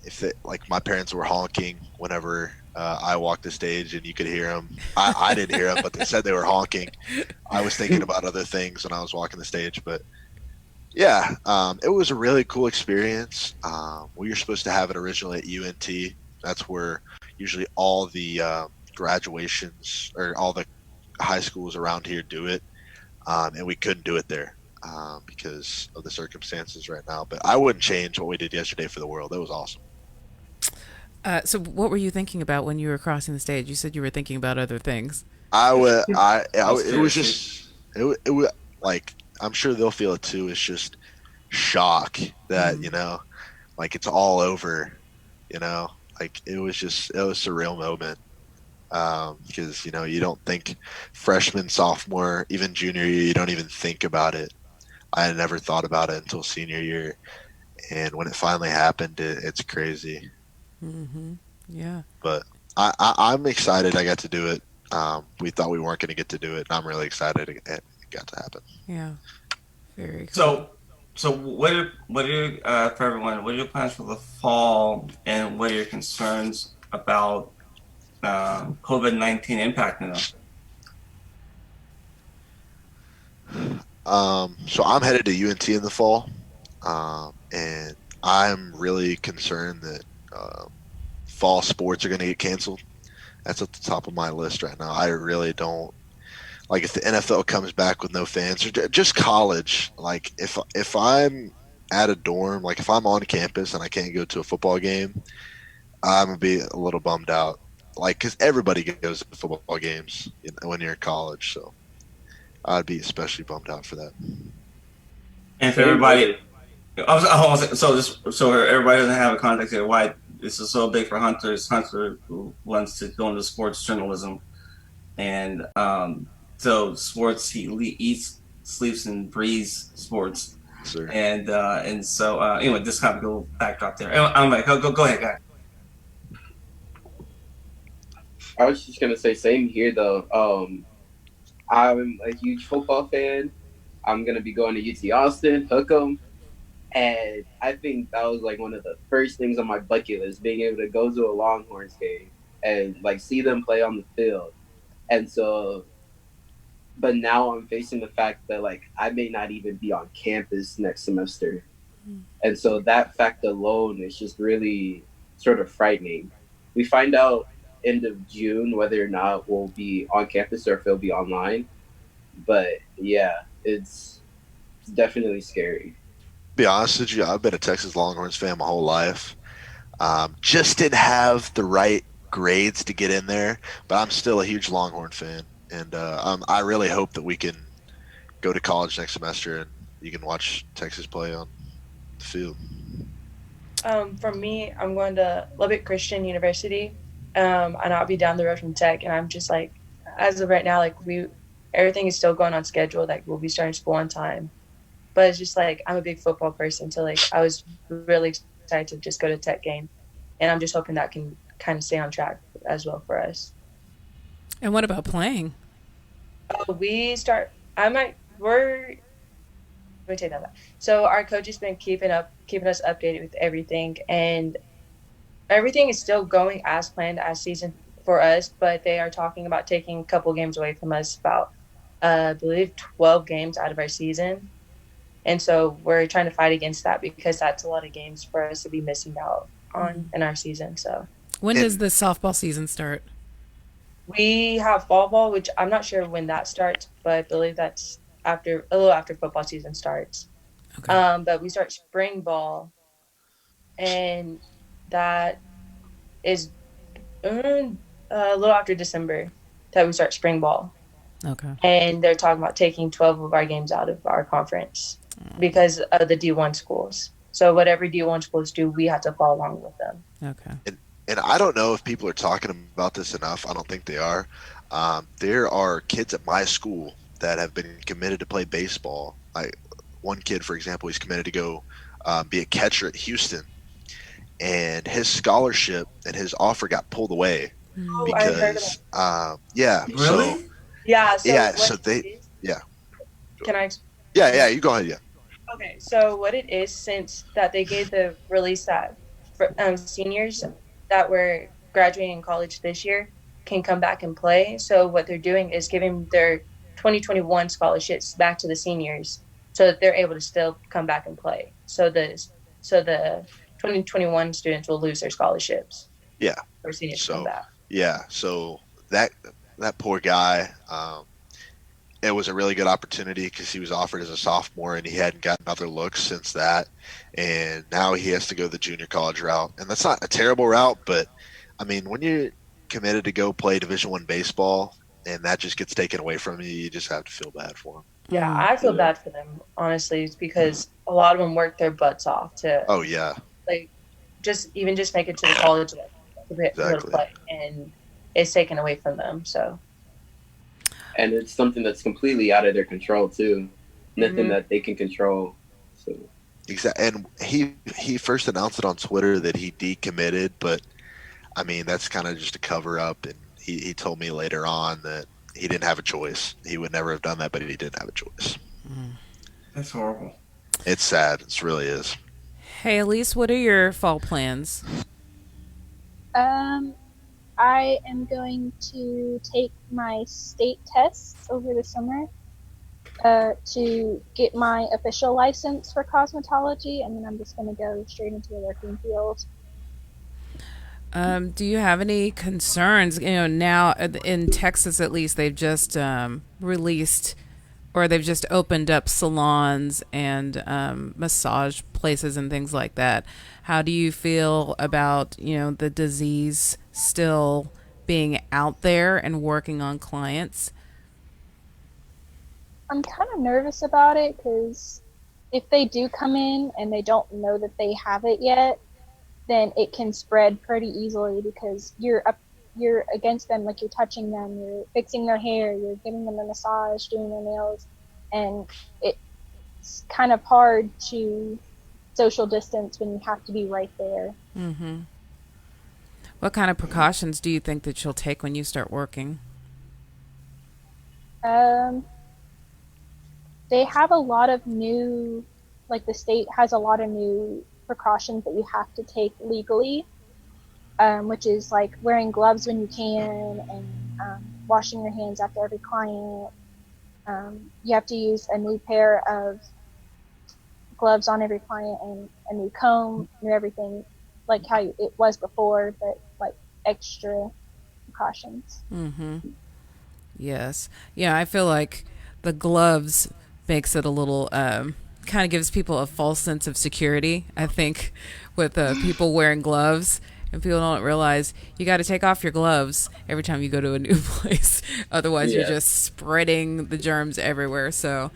my parents were honking whenever I walked the stage, and you could hear them. I didn't hear them, but they said they were honking. I was thinking about other things when I was walking the stage, but yeah, it was a really cool experience. We were supposed to have it originally at UNT. That's where usually all the graduations or all the high schools around here do it, and we couldn't do it there because of the circumstances right now. But I wouldn't change what we did yesterday for the world. It was awesome. So what were you thinking about when you were crossing the stage? You said you were thinking about other things. It was like, I'm sure they'll feel it too. It's just shock that, you know, like it's all over, you know, like it was a surreal moment. Because, you know, you don't think freshman, sophomore, even junior year, you don't even think about it. I had never thought about it until senior year. And when it finally happened, it's crazy. Mm-hmm. Yeah. But I'm excited I got to do it. We thought we weren't going to get to do it, and I'm really excited it got to happen. Yeah. Very cool. So what are for everyone, what are your plans for the fall, and what are your concerns about COVID-19 impacting them? So I'm headed to UNT in the fall, and I'm really concerned that fall sports are going to get canceled. That's at the top of my list right now. I really don't like if the NFL comes back with no fans, or just college. Like if I'm at a dorm, like if I'm on campus and I can't go to a football game, I'm gonna be a little bummed out. Like, because everybody goes to football games when you're in college, so I'd be especially bummed out for that. And for everybody, so everybody doesn't have a context here. Why this is so big for Hunter? Hunter who wants to go into sports journalism, and so sports, he eats, sleeps, and breathes sports. Sure. And so anyway, this kind of little backdrop there. I'm like, go ahead, guy. I was just gonna say, same here though. I'm a huge football fan. I'm gonna be going to UT Austin, hook 'em, and I think that was like one of the first things on my bucket list, being able to go to a Longhorns game and like see them play on the field. And so, but now I'm facing the fact that like I may not even be on campus next semester, and so that fact alone is just really sort of frightening. We find out end of June whether or not we'll be on campus or if it'll be online. But yeah, it's definitely scary. Be honest with you, I've been a Texas Longhorns fan my whole life. Just didn't have the right grades to get in there, but I'm still a huge Longhorn fan, and I really hope that we can go to college next semester and you can watch Texas play on the field. For me, I'm going to Lubbock Christian University, and I'll be down the road from Tech. And I'm just like, as of right now, like everything is still going on schedule. Like we'll be starting school on time, but it's just like I'm a big football person, so like I was really excited to just go to Tech game, and I'm just hoping that can kind of stay on track as well for us. And what about playing? We start. Let me take that back. So our coach has been keeping us updated with everything, and everything is still going as planned as season for us. But they are talking about taking a couple games away from us, about I believe 12 games out of our season, and so we're trying to fight against that because that's a lot of games for us to be missing out on in our season. So when does the softball season start? We have fall ball, which I'm not sure when that starts, but I believe that's a little after football season starts. Okay. But we start spring ball, and that is a little after December that we start spring ball. Okay. And they're talking about taking 12 of our games out of our conference because of the D1 schools. So whatever D1 schools do, we have to follow along with them. Okay. And I don't know if people are talking about this enough. I don't think they are. There are kids at my school that have been committed to play baseball. One kid, for example, he's committed to go be a catcher at Houston, and his scholarship and his offer got pulled away because, yeah. Really? So, yeah. So yeah. So they, yeah. Can I? Yeah. You go ahead. Yeah. Okay. So what it is, since that they gave the release that for seniors that were graduating college this year can come back and play. So what they're doing is giving their 2021 scholarships back to the seniors so that they're able to still come back and play. So the 2021 students will lose their scholarships. Yeah. Or seniors come back. Yeah. So that poor guy, it was a really good opportunity because he was offered as a sophomore and he hadn't gotten other looks since that. And now he has to go the junior college route. And that's not a terrible route, but I mean, when you're committed to go play Division I baseball and that just gets taken away from you, you just have to feel bad for him. Yeah, I feel bad for them, honestly, because a lot of them work their butts off to just make it to the college level to be able to play, and it's taken away from them. So, and it's something that's completely out of their control too. Nothing that they can control. So exactly, and he first announced it on Twitter that he decommitted, but I mean that's kind of just a cover up, and he told me later on that he didn't have a choice. He would never have done that, but he didn't have a choice. That's horrible. It's sad. It really is. Hey, Elise, what are your fall plans? I am going to take my state tests over the summer to get my official license for cosmetology, and then I'm just going to go straight into the working field. Do you have any concerns? You know, now in Texas, at least, they've just released, or they've just opened up salons and massage places and things like that. How do you feel about, the disease still being out there and working on clients? I'm kind of nervous about it because if they do come in and they don't know that they have it yet, then it can spread pretty easily because you're against them, like you're touching them, you're fixing their hair, you're giving them a massage, doing their nails, and it's kind of hard to social distance when you have to be right there. Mm-hmm. What kind of precautions do you think that you'll take when you start working? They have a lot of new, like the state has a lot of new precautions that you have to take legally, which is like wearing gloves when you can and washing your hands after every client. You have to use a new pair of gloves on every client and a new comb, new everything, like how it was before, but like extra precautions. Mm-hmm. Yes. Yeah, I feel like the gloves makes it a little kind of gives people a false sense of security, I think, with people wearing gloves. And people don't realize you got to take off your gloves every time you go to a new place. Otherwise, you're just spreading the germs everywhere. So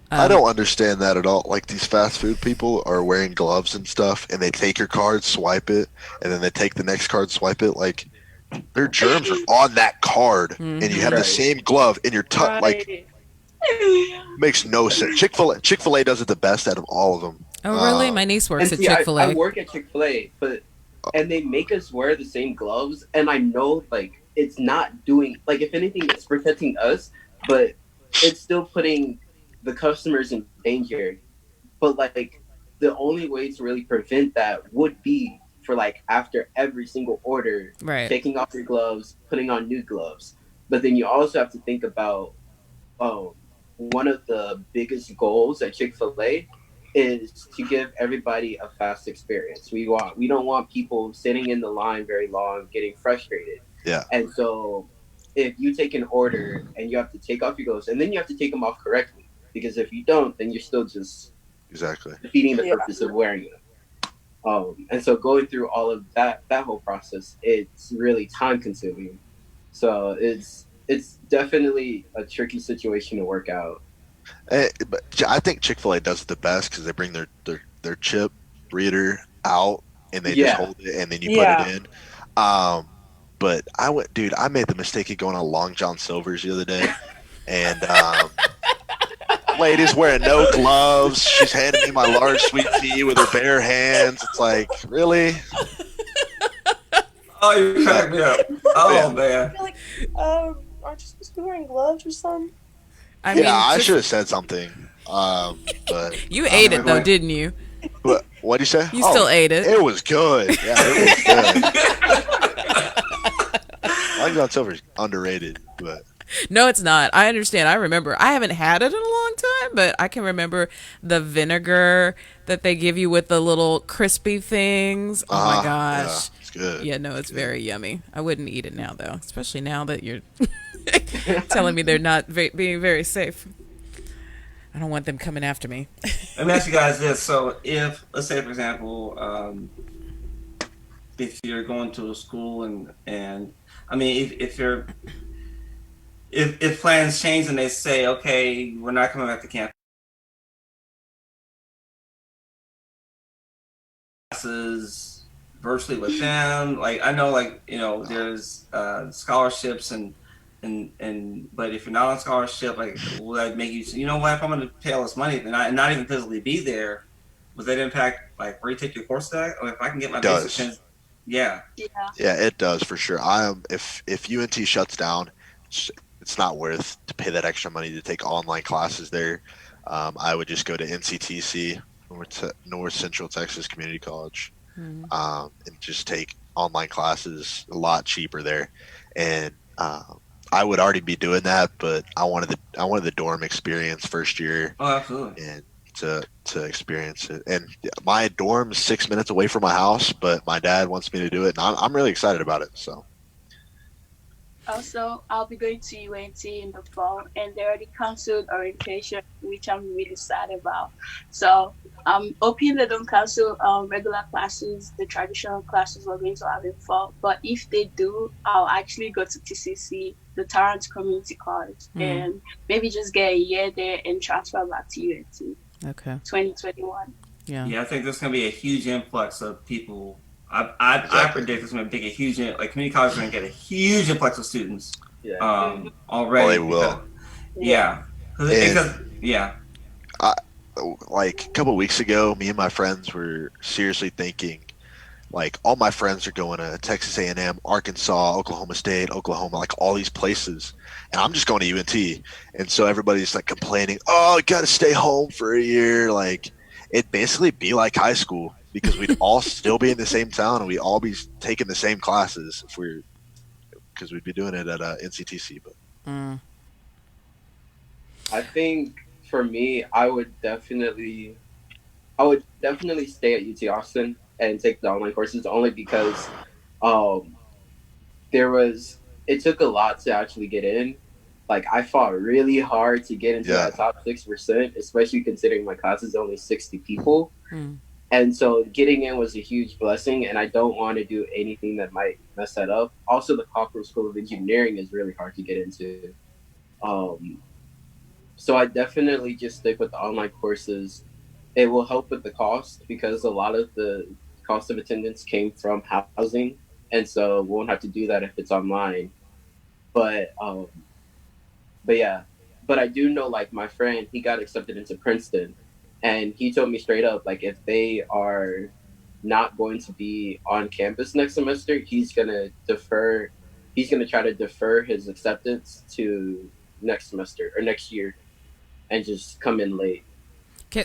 I don't understand that at all. Like, these fast food people are wearing gloves and stuff, and they take your card, swipe it, and then they take the next card, swipe it. Like, their germs are on that card, and you have the same glove in your tuck. Like, makes no sense. Chick-fil-A does it the best out of all of them. Oh, really? My niece works at Chick-fil-A. I work at Chick-fil-A, and they make us wear the same gloves, and I know, like, it's not doing, like, if anything, it's protecting us, but it's still putting the customers in danger. But, like, the only way to really prevent that would be for, like, after every single order, taking off your gloves, putting on new gloves. But then you also have to think about one of the biggest goals at Chick-fil-A is to give everybody a fast experience. We don't want people sitting in the line very long, getting frustrated. Yeah. And so if you take an order and you have to take off your gloves, and then you have to take them off correctly, because if you don't, then you're still just defeating the purpose of wearing them. And so going through all of that whole process, it's really time consuming. So it's definitely a tricky situation to work out. But I think Chick-fil-A does it the best because they bring their chip reader out and they just hold it and then you put it in. But I made the mistake of going on Long John Silver's the other day, and lady's wearing no gloves. She's handing me my large sweet tea with her bare hands. It's like, really? Oh, you cracked me up. Oh, man. Like, aren't you supposed to be wearing gloves or something? I should have said something. But you ate it though, didn't you? What'd you say? You still ate it. It was good. Yeah, it was good. Long John Silver's underrated, but no, it's not. I understand. I remember. I haven't had it in a long time, but I can remember the vinegar that they give you with the little crispy things. Oh my gosh, yeah, it's good. Yeah, no, it's very yummy. I wouldn't eat it now though, especially now that you're telling me they're not being very safe. I don't want them coming after me. Let me ask you guys this. So if, let's say, for example, if you're going to a school and I mean, if plans change and they say, okay, we're not coming back to campus, classes virtually with them, like, I know, like, you know, there's scholarships and but if you're not on scholarship, like, will that make you know what, if I'm going to pay all this money and not even physically be there, would that impact like where you take your course stack? Or if I can get my basic chance, yeah, it does for sure. If UNT shuts down, it's not worth to pay that extra money to take online classes there. I would just go to NCTC, North Central Texas Community College, and just take online classes a lot cheaper there. And I would already be doing that, but I wanted the dorm experience first year. Oh, absolutely. And to experience it. And my dorm's 6 minutes away from my house, but my dad wants me to do it, and I'm really excited about it. So. Also, I'll be going to UNT in the fall, and they already canceled orientation, which I'm really sad about. So I'm hoping they don't cancel regular classes, the traditional classes we're going to have in fall. But if they do, I'll actually go to TCC, the Tarrant Community College, and maybe just get a year there and transfer back to UNT. Okay. 2021. Yeah. Yeah, I think there's going to be a huge influx of people. I predict it's going to take a huge, like, community colleges are going to get a huge influx of students. Yeah. Already. Well, they will. Because like a couple of weeks ago, me and my friends were seriously thinking, like, all my friends are going to Texas A&M, Arkansas, Oklahoma State, Oklahoma, like all these places, and I'm just going to UNT. And so everybody's like complaining, oh, I got to stay home for a year. Like, it'd basically be like high school, because we'd all still be in the same town and we'd all be taking the same classes because we'd be doing it at NCTC. But I think for me, I would definitely stay at UT Austin and take the online courses, only because it took a lot to actually get in, Like I fought really hard to get into that top 6%, especially considering my class is only 60 people. And so getting in was a huge blessing, and I don't want to do anything that might mess that up. Also, the Cockrell School of Engineering is really hard to get into. So I definitely just stick with the online courses. It will help with the cost because a lot of the cost of attendance came from housing, and so we won't have to do that if it's online. But yeah, but I do know, like, my friend, he got accepted into Princeton, and he told me straight up, like, if they are not going to be on campus next semester, he's gonna try to defer his acceptance to next semester or next year and just come in late.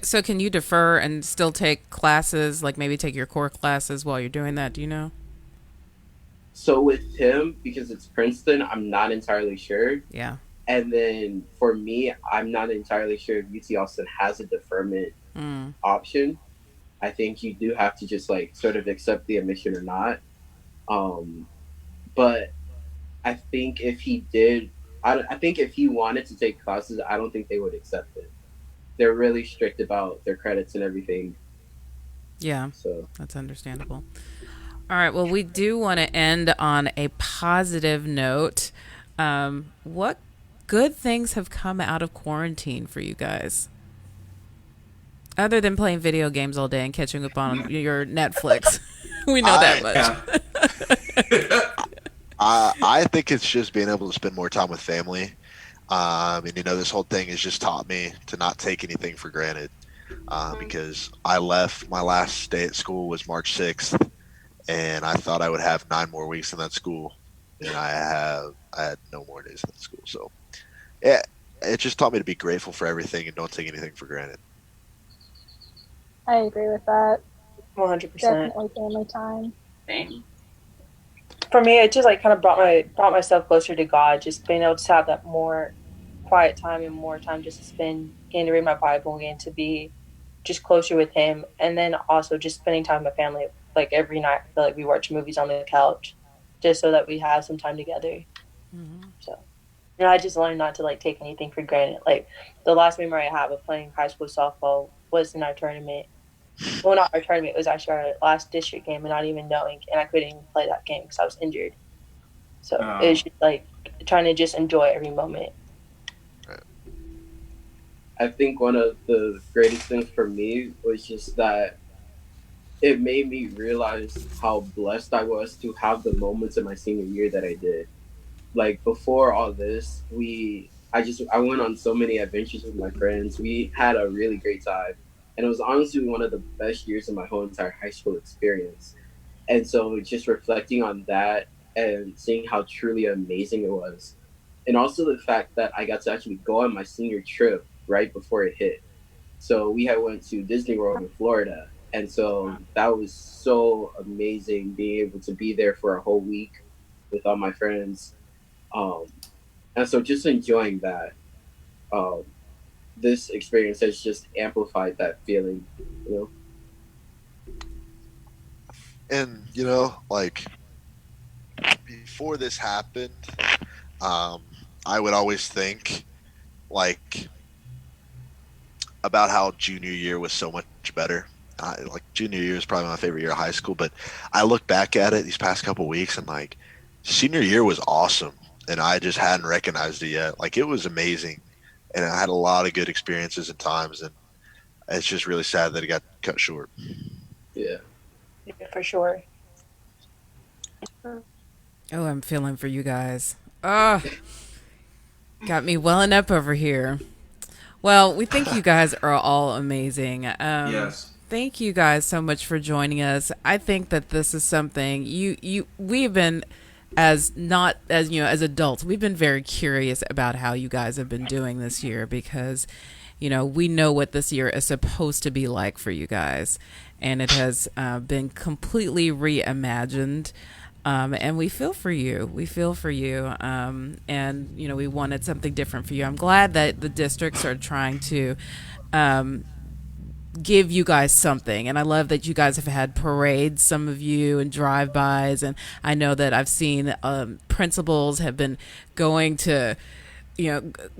So can you defer and still take classes, like maybe take your core classes while you're doing that? Do you know? So with him, because it's Princeton, I'm not entirely sure. Yeah. And then for me, I'm not entirely sure if UT Austin has a deferment option. I think you do have to just like sort of accept the admission or not. But I think if he did, I think if he wanted to take classes, I don't think they would accept it. They're really strict about their credits and everything. Yeah, so that's understandable. All right, well, we do want to end on a positive note. What good things have come out of quarantine for you guys? Other than playing video games all day and catching up on your Netflix. We know that much. I think it's just being able to spend more time with family. And, this whole thing has just taught me to not take anything for granted. Because I left, my last day at school was March 6th, and I thought I would have 9 more weeks in that school. And I had no more days in that school. So, yeah, it just taught me to be grateful for everything and don't take anything for granted. I agree with that. 100%. Definitely family time. Same. For me, it just like kind of brought myself closer to God. Just being able to have that more quiet time and more time just to spend, getting to read my Bible, getting to be just closer with Him, and then also just spending time with my family. Like every night, I feel like we watch movies on the couch, just so that we have some time together. So, I just learned not to like take anything for granted. Like the last memory I have of playing high school softball was in our tournament. Well, not our tournament. It was actually our last district game, and not even knowing, and I couldn't even play that game because I was injured. So it was just like trying to just enjoy every moment. I think one of the greatest things for me was just that it made me realize how blessed I was to have the moments in my senior year that I did. Like before all this, I went on so many adventures with my friends. We had a really great time. And it was honestly one of the best years of my whole entire high school experience. And so just reflecting on that and seeing how truly amazing it was. And also the fact that I got to actually go on my senior trip right before it hit. So we had went to Disney World in Florida. And so that was so amazing being able to be there for a whole week with all my friends. And so just enjoying that. This experience has just amplified that feeling, And, like, before this happened, I would always think, like, about how junior year was so much better. Like, junior year is probably my favorite year of high school, but I look back at it these past couple of weeks and, like, senior year was awesome, and I just hadn't recognized it yet. Like, it was amazing. And I had a lot of good experiences and times, and it's just really sad that it got cut short. Yeah, for sure. Oh, I'm feeling for you guys. Oh, got me welling up over here. Well, we think you guys are all amazing. Yes. Thank you guys so much for joining us. I think that this is something we have been, as adults, we've been very curious about how you guys have been doing this year, because we know what this year is supposed to be like for you guys, and it has been completely reimagined, and we feel for you. And we wanted something different for you. I'm glad that the districts are trying to give you guys something, and I love that you guys have had parades, some of you, and drive-bys, and I know that I've seen principals have been going to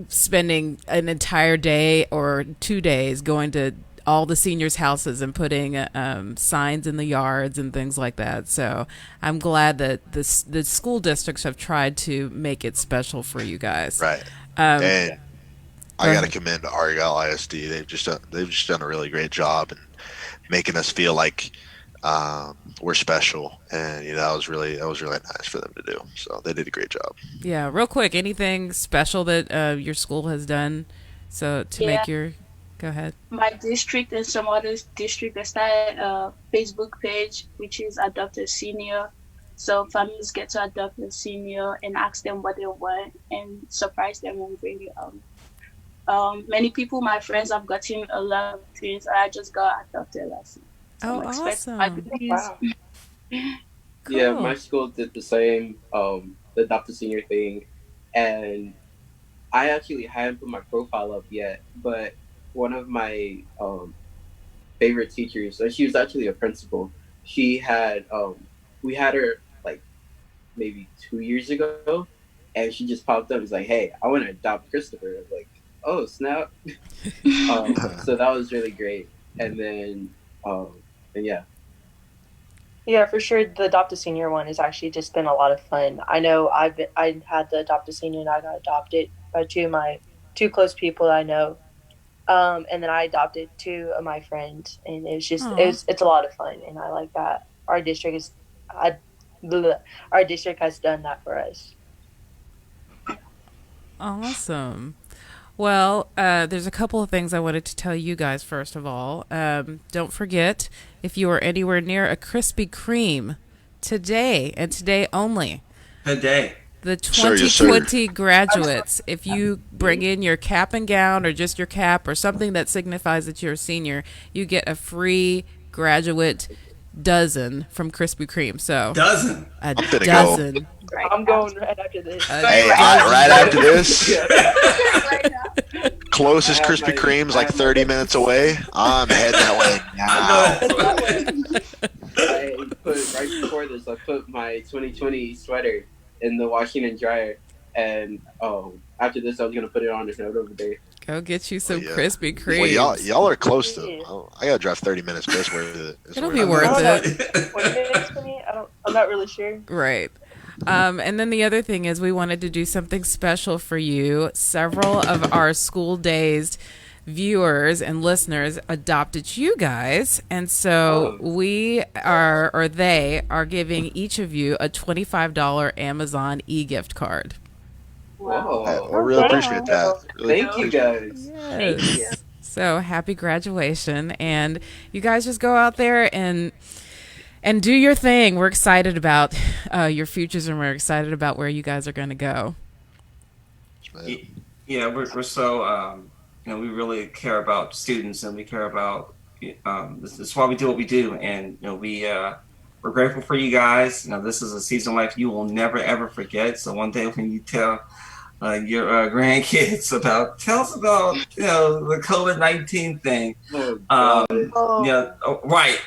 spending an entire day or 2 days going to all the seniors' houses and putting signs in the yards and things like that. So I'm glad that the school districts have tried to make it special for you guys. Right. And I got to commend Argyle ISD. They've just done a really great job in making us feel like we're special, and that was really nice for them to do. So they did a great job. Yeah, real quick, anything special that your school has done to make your go ahead? My district and some other district, they started a Facebook page which is Adopt a Senior. So families get to adopt a senior and ask them what they want and surprise them and bring it many people, my friends, have gotten a lot of twins. I just got adopted last year. So awesome. Wow. Yeah, my school did the same, the Adopt a Senior thing. And I actually hadn't put my profile up yet, but one of my favorite teachers, she was actually a principal. She had, we had her like maybe 2 years ago, and she just popped up and was like, "Hey, I want to adopt Christopher." I was like, "Oh, snap." So that was really great. And then, and yeah. Yeah, for sure. The Adopt a Senior one has actually just been a lot of fun. I know I had the Adopt a Senior and I got adopted by two close people that I know. And then I adopted 2 of my friends, and it's just it's a lot of fun, and I like that. Our district has done that for us. Awesome. Well, there's a couple of things I wanted to tell you guys. First of all, don't forget, if you are anywhere near a Krispy Kreme today and today only, the 2020 graduates, if you bring in your cap and gown or just your cap or something that signifies that you're a senior, you get a free graduate dozen from Krispy Kreme. So a dozen. I'm going right after this. Right after this. Closest Krispy Kreme's like 30 minutes away. I'm heading that way now. I put right before this, I put my 2020 sweater in the washing and dryer, and after this I was gonna put it on the note over there. Go get you some Krispy Kreme. Well, y'all are close to. I gotta drive 30 minutes. But it's worth it. It'll be worth it. 20 minutes for me? I'm not really sure. Right. And then the other thing is we wanted to do something special for you. Several of our school days viewers and listeners adopted you guys, and so they are giving each of you a $25 Amazon e-gift card. Wow. I really appreciate that. Thank you guys. Yes. Thank you. So happy graduation, and you guys just go out there and do your thing. We're excited about your futures, and we're excited about where you guys are going to go. Yeah, we're so we really care about students, and we care about this is why we do what we do, and we're grateful for you guys. This is a season of life you will never ever forget. So one day when you tell your grandkids tell us about the COVID-19 thing, right,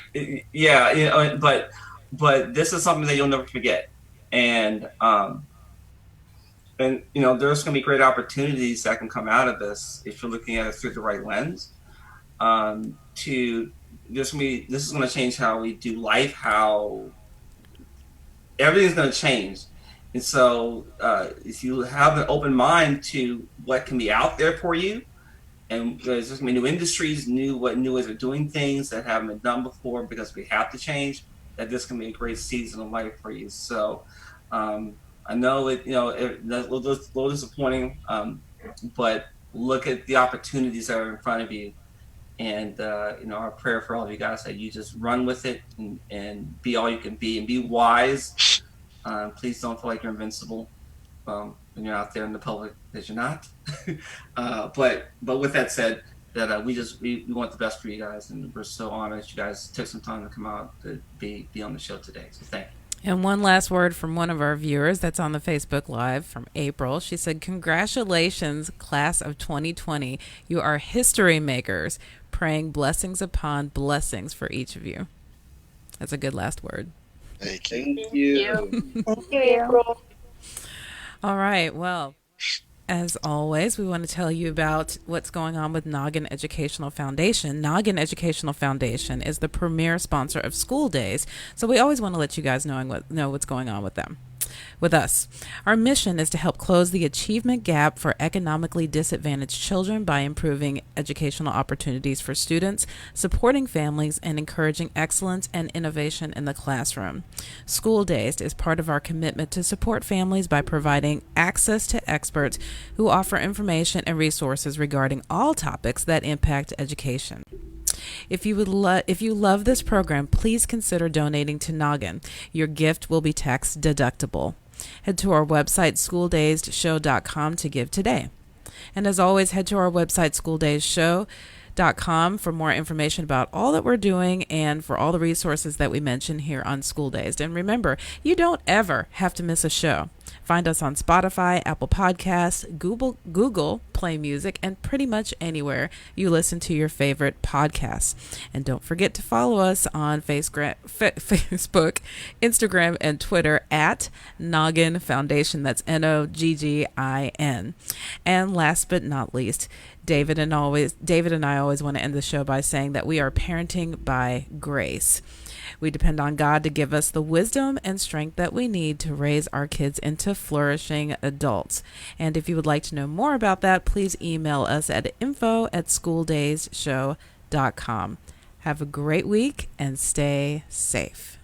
yeah, but this is something that you'll never forget, and there's going to be great opportunities that can come out of this if you're looking at it through the right lens. This is going to change how we do life, how everything's going to change. And so if you have an open mind to what can be out there for you, and there's going to be new industries, new ways of doing things that haven't been done before because we have to change, that this can be a great season of life for you. So I know that's a little disappointing, but look at the opportunities that are in front of you. And our prayer for all of you guys that you just run with it and be all you can be and be wise. Please don't feel like you're invincible when you're out there in the public, because you're not. But with that said, that we want the best for you guys, and we're so honored that you guys took some time to come out to be on the show today. So thank you. And one last word from one of our viewers that's on the Facebook Live from April. She said, "Congratulations, class of 2020. You are history makers. Praying blessings upon blessings for each of you." That's a good last word. Thank you. Thank you. Thank you, April. All right. Well, As always, we want to tell you about what's going on with Noggin Educational Foundation. Noggin Educational Foundation is the premier sponsor of School Days, so we always want to let you guys know what's going on with them. With us, our mission is to help close the achievement gap for economically disadvantaged children by improving educational opportunities for students, supporting families, and encouraging excellence and innovation in the classroom. School Days is part of our commitment to support families by providing access to experts who offer information and resources regarding all topics that impact education. If you love this program, please consider donating to Noggin. Your gift will be tax deductible. Head to our website, schooldaysshow.com, to give today. And as always, head to our website, schooldaysshow.com, for more information about all that we're doing and for all the resources that we mention here on School Days. And remember, you don't ever have to miss a show. Find us on Spotify, Apple Podcasts, Google Play Music, and pretty much anywhere you listen to your favorite podcasts. And don't forget to follow us on Facebook, Instagram, and Twitter at Noggin Foundation. That's Noggin. And last but not least, David and I always want to end the show by saying that we are parenting by grace. We depend on God to give us the wisdom and strength that we need to raise our kids into flourishing adults. And if you would like to know more about that, please email us at info@schooldaysshow.com. Have a great week and stay safe.